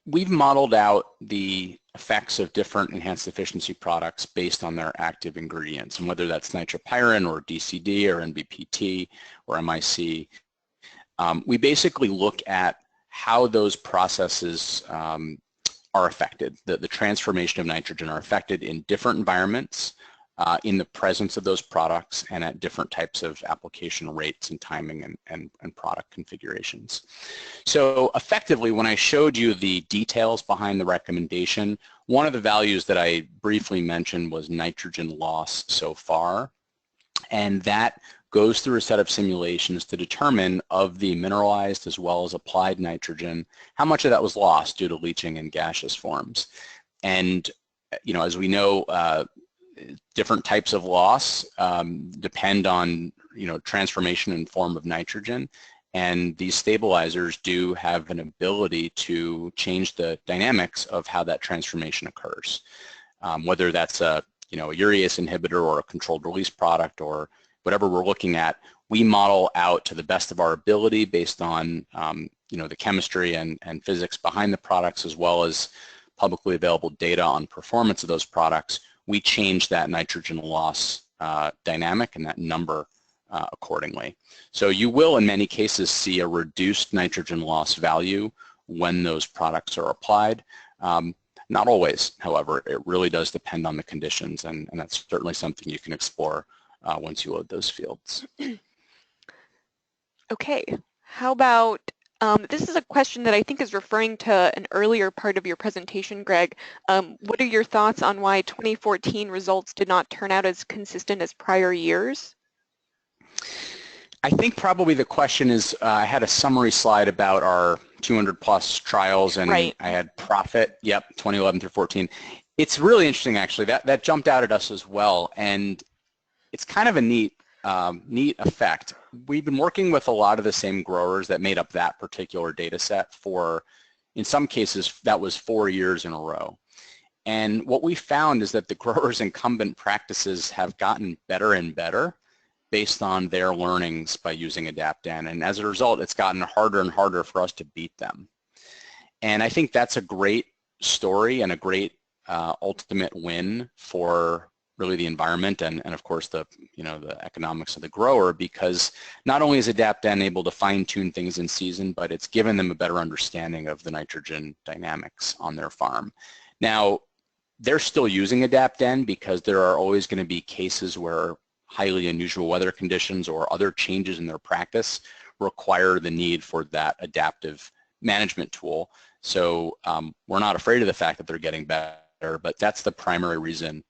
we've modeled out the effects of different enhanced efficiency products based on their active ingredients, and whether that's nitropyrin or DCD or NBPT or MIC. We basically look at how those processes are affected, the transformation of nitrogen are affected in different environments, in the presence of those products, and at different types of application rates and timing and product configurations. So effectively, when I showed you the details behind the recommendation, one of the values that I briefly mentioned was nitrogen loss so far, and that goes through a set of simulations to determine of the mineralized as well as applied nitrogen, how much of that was lost due to leaching in gaseous forms. And, you know, as we know, different types of loss depend on, you know, transformation in form of nitrogen, and these stabilizers do have an ability to change the dynamics of how that transformation occurs. Whether that's a, you know, a urease inhibitor or a controlled release product or whatever we're looking at, we model out to the best of our ability based on, you know, the chemistry and physics behind the products, as well as publicly available data on performance of those products. We change that nitrogen loss dynamic and that number accordingly. So you will, in many cases, see a reduced nitrogen loss value when those products are applied. Not always, however. It really does depend on the conditions, and that's certainly something you can explore once you load those fields. Okay, how about, this is a question that I think is referring to an earlier part of your presentation, Greg. What are your thoughts on why 2014 results did not turn out as consistent as prior years? I think probably the question is, I had a summary slide about our 200 plus trials, and right. I had profit, yep, 2011 through 14. It's really interesting, actually. That jumped out at us as well, and it's kind of a neat effect. We've been working with a lot of the same growers that made up that particular data set for, in some cases, that was 4 years in a row. And what we found is that the growers' incumbent practices have gotten better and better based on their learnings by using AdaptN. And as a result, it's gotten harder and harder for us to beat them. And I think that's a great story and a great ultimate win for really the environment and of course the, you know, the economics of the grower, because not only is AdaptN able to fine-tune things in season, but it's given them a better understanding of the nitrogen dynamics on their farm. Now, they're still using AdaptN because there are always going to be cases where highly unusual weather conditions or other changes in their practice require the need for that adaptive management tool. So we're not afraid of the fact that they're getting better, but that's the primary reason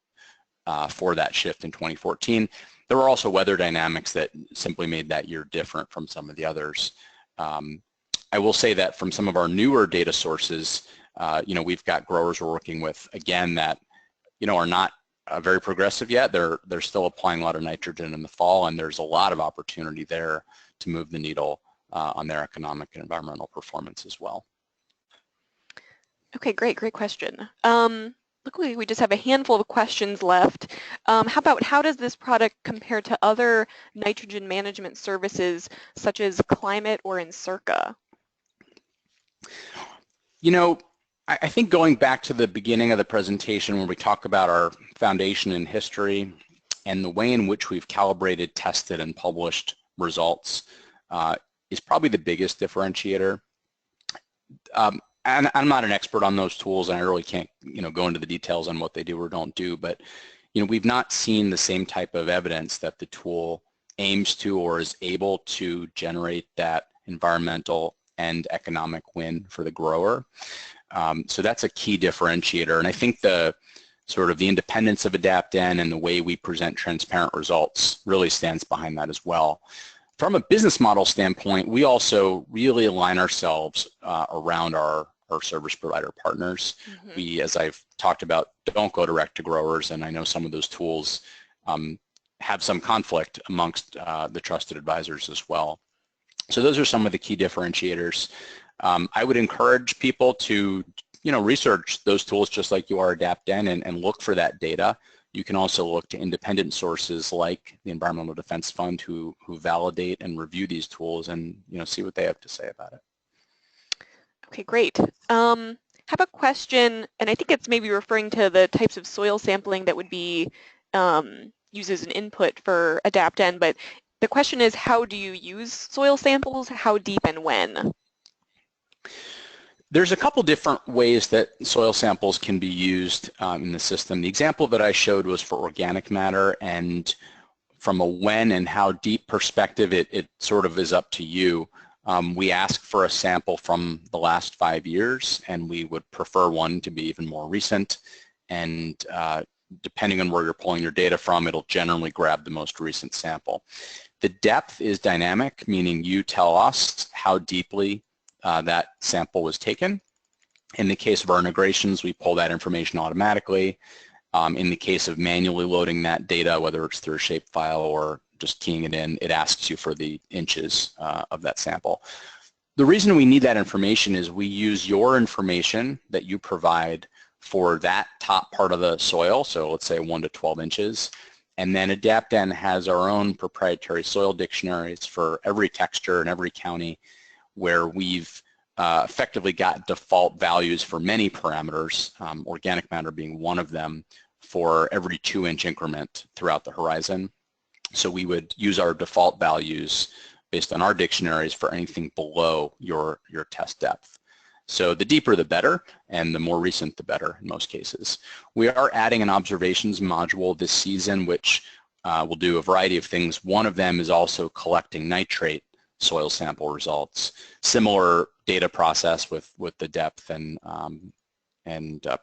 for that shift in 2014. There were also weather dynamics that simply made that year different from some of the others. I will say that from some of our newer data sources, you know, we've got growers we're working with, again, that, you know, are not very progressive yet. They're still applying a lot of nitrogen in the fall, and there's a lot of opportunity there to move the needle on their economic and environmental performance as well. Okay, great question. Luckily, we just have a handful of questions left. How does this product compare to other nitrogen management services such as Climate or Encirca? You know, I think going back to the beginning of the presentation when we talk about our foundation in history and the way in which we've calibrated, tested, and published results is probably the biggest differentiator. And I'm not an expert on those tools, and I really can't, go into the details on what they do or don't do, but, we've not seen the same type of evidence that the tool aims to or is able to generate that environmental and economic win for the grower. So that's a key differentiator, and I think the independence of AdaptN and the way we present transparent results really stands behind that as well. From a business model standpoint, we also really align ourselves around our service provider partners. Mm-hmm. We, as I've talked about, don't go direct to growers, and I know some of those tools have some conflict amongst the trusted advisors as well. So those are some of the key differentiators. I would encourage people to, research those tools just like you are AdaptN and look for that data. You can also look to independent sources like the Environmental Defense Fund who validate and review these tools and, see what they have to say about it. Okay, great. Have a question, and I think it's maybe referring to the types of soil sampling that would be used as an input for AdaptN, but the question is, how do you use soil samples, how deep and when? There's a couple different ways that soil samples can be used in the system. The example that I showed was for organic matter, and from a when and how deep perspective, it sort of is up to you. We ask for a sample from the last 5 years, and we would prefer one to be even more recent, and depending on where you're pulling your data from, it'll generally grab the most recent sample. The depth is dynamic, meaning you tell us how deeply that sample was taken. In the case of our integrations, we pull that information automatically. In the case of manually loading that data, whether it's through a shapefile or just keying it in, it asks you for the inches of that sample. The reason we need that information is we use your information that you provide for that top part of the soil, so let's say 1 to 12 inches, and then AdaptN has our own proprietary soil dictionaries for every texture in every county, where we've effectively got default values for many parameters, organic matter being one of them, for every 2-inch increment throughout the horizon. So we would use our default values based on our dictionaries for anything below your test depth. So the deeper the better, and the more recent the better in most cases. We are adding an observations module this season, which will do a variety of things. One of them is also collecting nitrate soil sample results. Similar data process with the depth and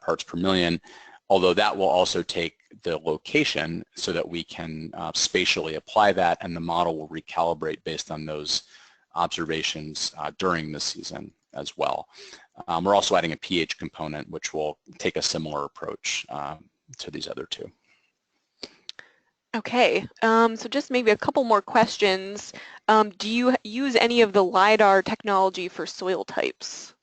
parts per million, although that will also take the location so that we can spatially apply that, and the model will recalibrate based on those observations during the season as well. We're also adding a pH component, which will take a similar approach to these other two. Okay, so just maybe a couple more questions. Do you use any of the LiDAR technology for soil types?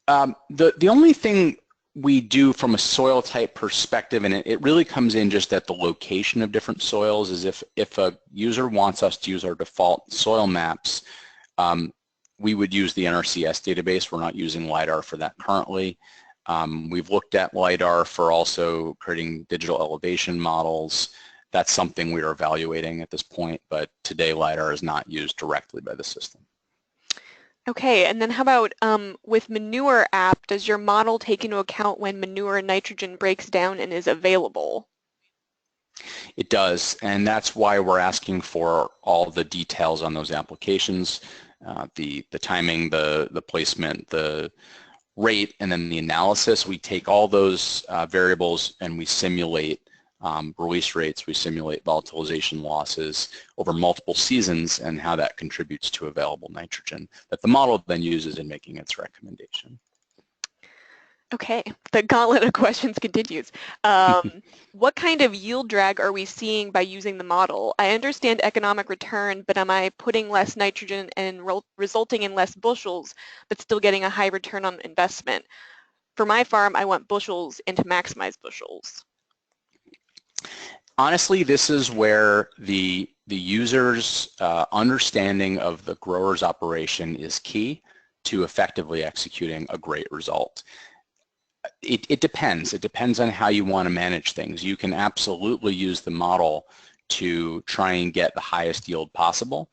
The only thing we do from a soil type perspective, and it really comes in just at the location of different soils, is if a user wants us to use our default soil maps, we would use the NRCS database. We're not using LiDAR for that currently. We've looked at LiDAR for also creating digital elevation models. That's something we are evaluating at this point, but today LiDAR is not used directly by the system. Okay, and then how about with Manure app, does your model take into account when manure and nitrogen breaks down and is available? It does, and that's why we're asking for all the details on those applications, the timing, the placement, the rate, and then the analysis. We take all those variables and we simulate release rates, we simulate volatilization losses over multiple seasons and how that contributes to available nitrogen that the model then uses in making its recommendation. Okay, the gauntlet of questions continues. What kind of yield drag are we seeing by using the model? I understand economic return, but am I putting less nitrogen and resulting in less bushels, but still getting a high return on investment? For my farm, I want bushels and to maximize bushels. Honestly, this is where the user's understanding of the grower's operation is key to effectively executing a great result. It depends. It depends on how you want to manage things. You can absolutely use the model to try and get the highest yield possible.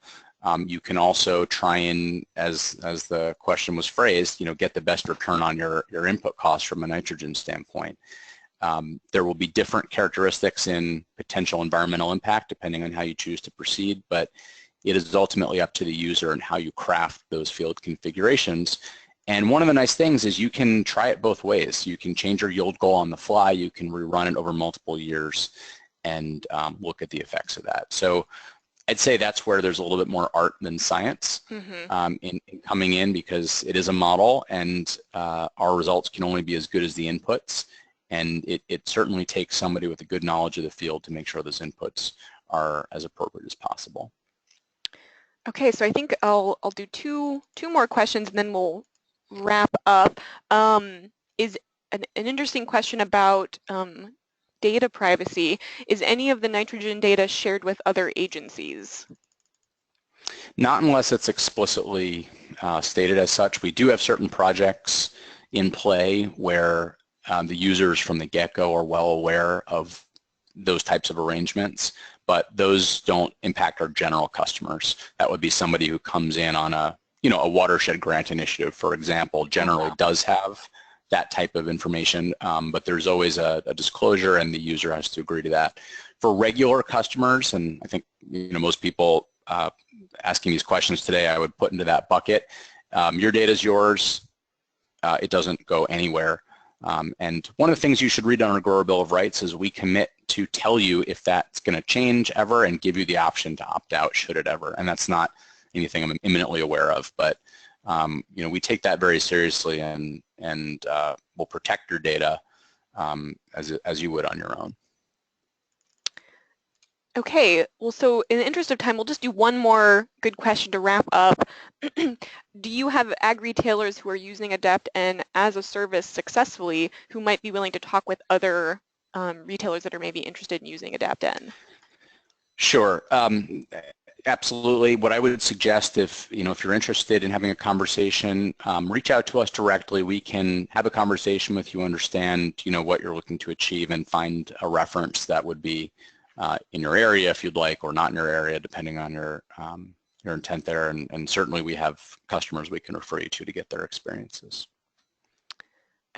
You can also try and, as the question was phrased, get the best return on your input costs from a nitrogen standpoint. There will be different characteristics in potential environmental impact depending on how you choose to proceed, but it is ultimately up to the user and how you craft those field configurations. And one of the nice things is you can try it both ways. You can change your yield goal on the fly, you can rerun it over multiple years and look at the effects of that. So I'd say that's where there's a little bit more art than science in coming in, because it is a model and our results can only be as good as the inputs. And it certainly takes somebody with a good knowledge of the field to make sure those inputs are as appropriate as possible. Okay, so I think I'll do two more questions and then we'll wrap up. Is an interesting question about data privacy. Is any of the nitrogen data shared with other agencies? Not unless it's explicitly stated as such. We do have certain projects in play where the users from the get-go are well aware of those types of arrangements, but those don't impact our general customers. That would be somebody who comes in on a watershed grant initiative, for example, generally does have that type of information, but there's always a disclosure and the user has to agree to that. For regular customers, and I think most people asking these questions today, I would put into that bucket. Your data is yours. It doesn't go anywhere. And one of the things you should read on our Grower Bill of Rights is we commit to tell you if that's going to change ever and give you the option to opt out should it ever. And that's not anything I'm imminently aware of, but we take that very seriously and we'll protect your data as you would on your own. Okay, well, so in the interest of time, we'll just do one more good question to wrap up. Do you have ag retailers who are using AdaptN as a service successfully who might be willing to talk with other retailers that are maybe interested in using AdaptN? Sure. Absolutely. What I would suggest, if you're interested in having a conversation, reach out to us directly. We can have a conversation with you, understand what you're looking to achieve, and find a reference that would be in your area if you'd like, or not in your area, depending on your intent there. And certainly we have customers we can refer you to get their experiences.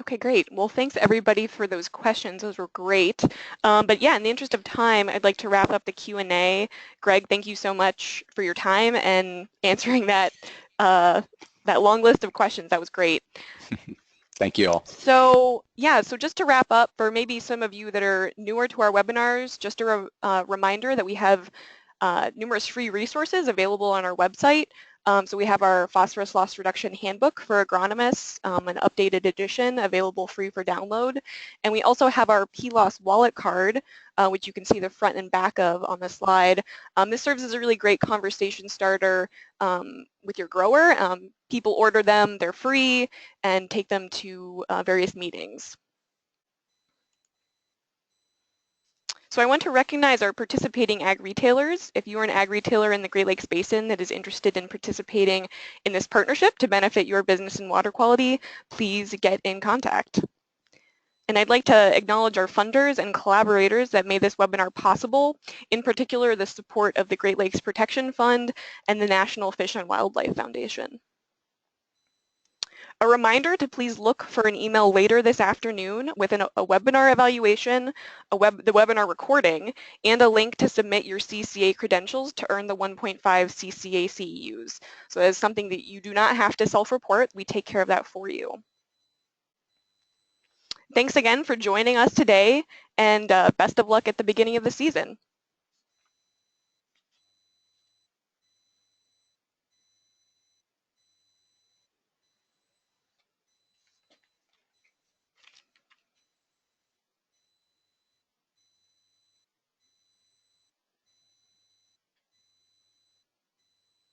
Okay, great. Well, thanks everybody for those questions. Those were great. But yeah, in the interest of time, I'd like to wrap up the Q&A. Greg, thank you so much for your time and answering that long list of questions. That was great. Thank you all. So yeah, so just to wrap up, for maybe some of you that are newer to our webinars, just a reminder that we have numerous free resources available on our website. So we have our phosphorus loss reduction handbook for agronomists, an updated edition available free for download. And we also have our PLOS wallet card, which you can see the front and back of on the slide. This serves as a really great conversation starter with your grower. People order them, they're free, and take them to various meetings. So I want to recognize our participating ag retailers. If you are an ag retailer in the Great Lakes Basin that is interested in participating in this partnership to benefit your business and water quality, please get in contact. And I'd like to acknowledge our funders and collaborators that made this webinar possible, in particular the support of the Great Lakes Protection Fund and the National Fish and Wildlife Foundation. A reminder to please look for an email later this afternoon with a webinar evaluation, the webinar recording, and a link to submit your CCA credentials to earn the 1.5 CCA CEUs. So that is something that you do not have to self-report. We take care of that for you. Thanks again for joining us today, and best of luck at the beginning of the season.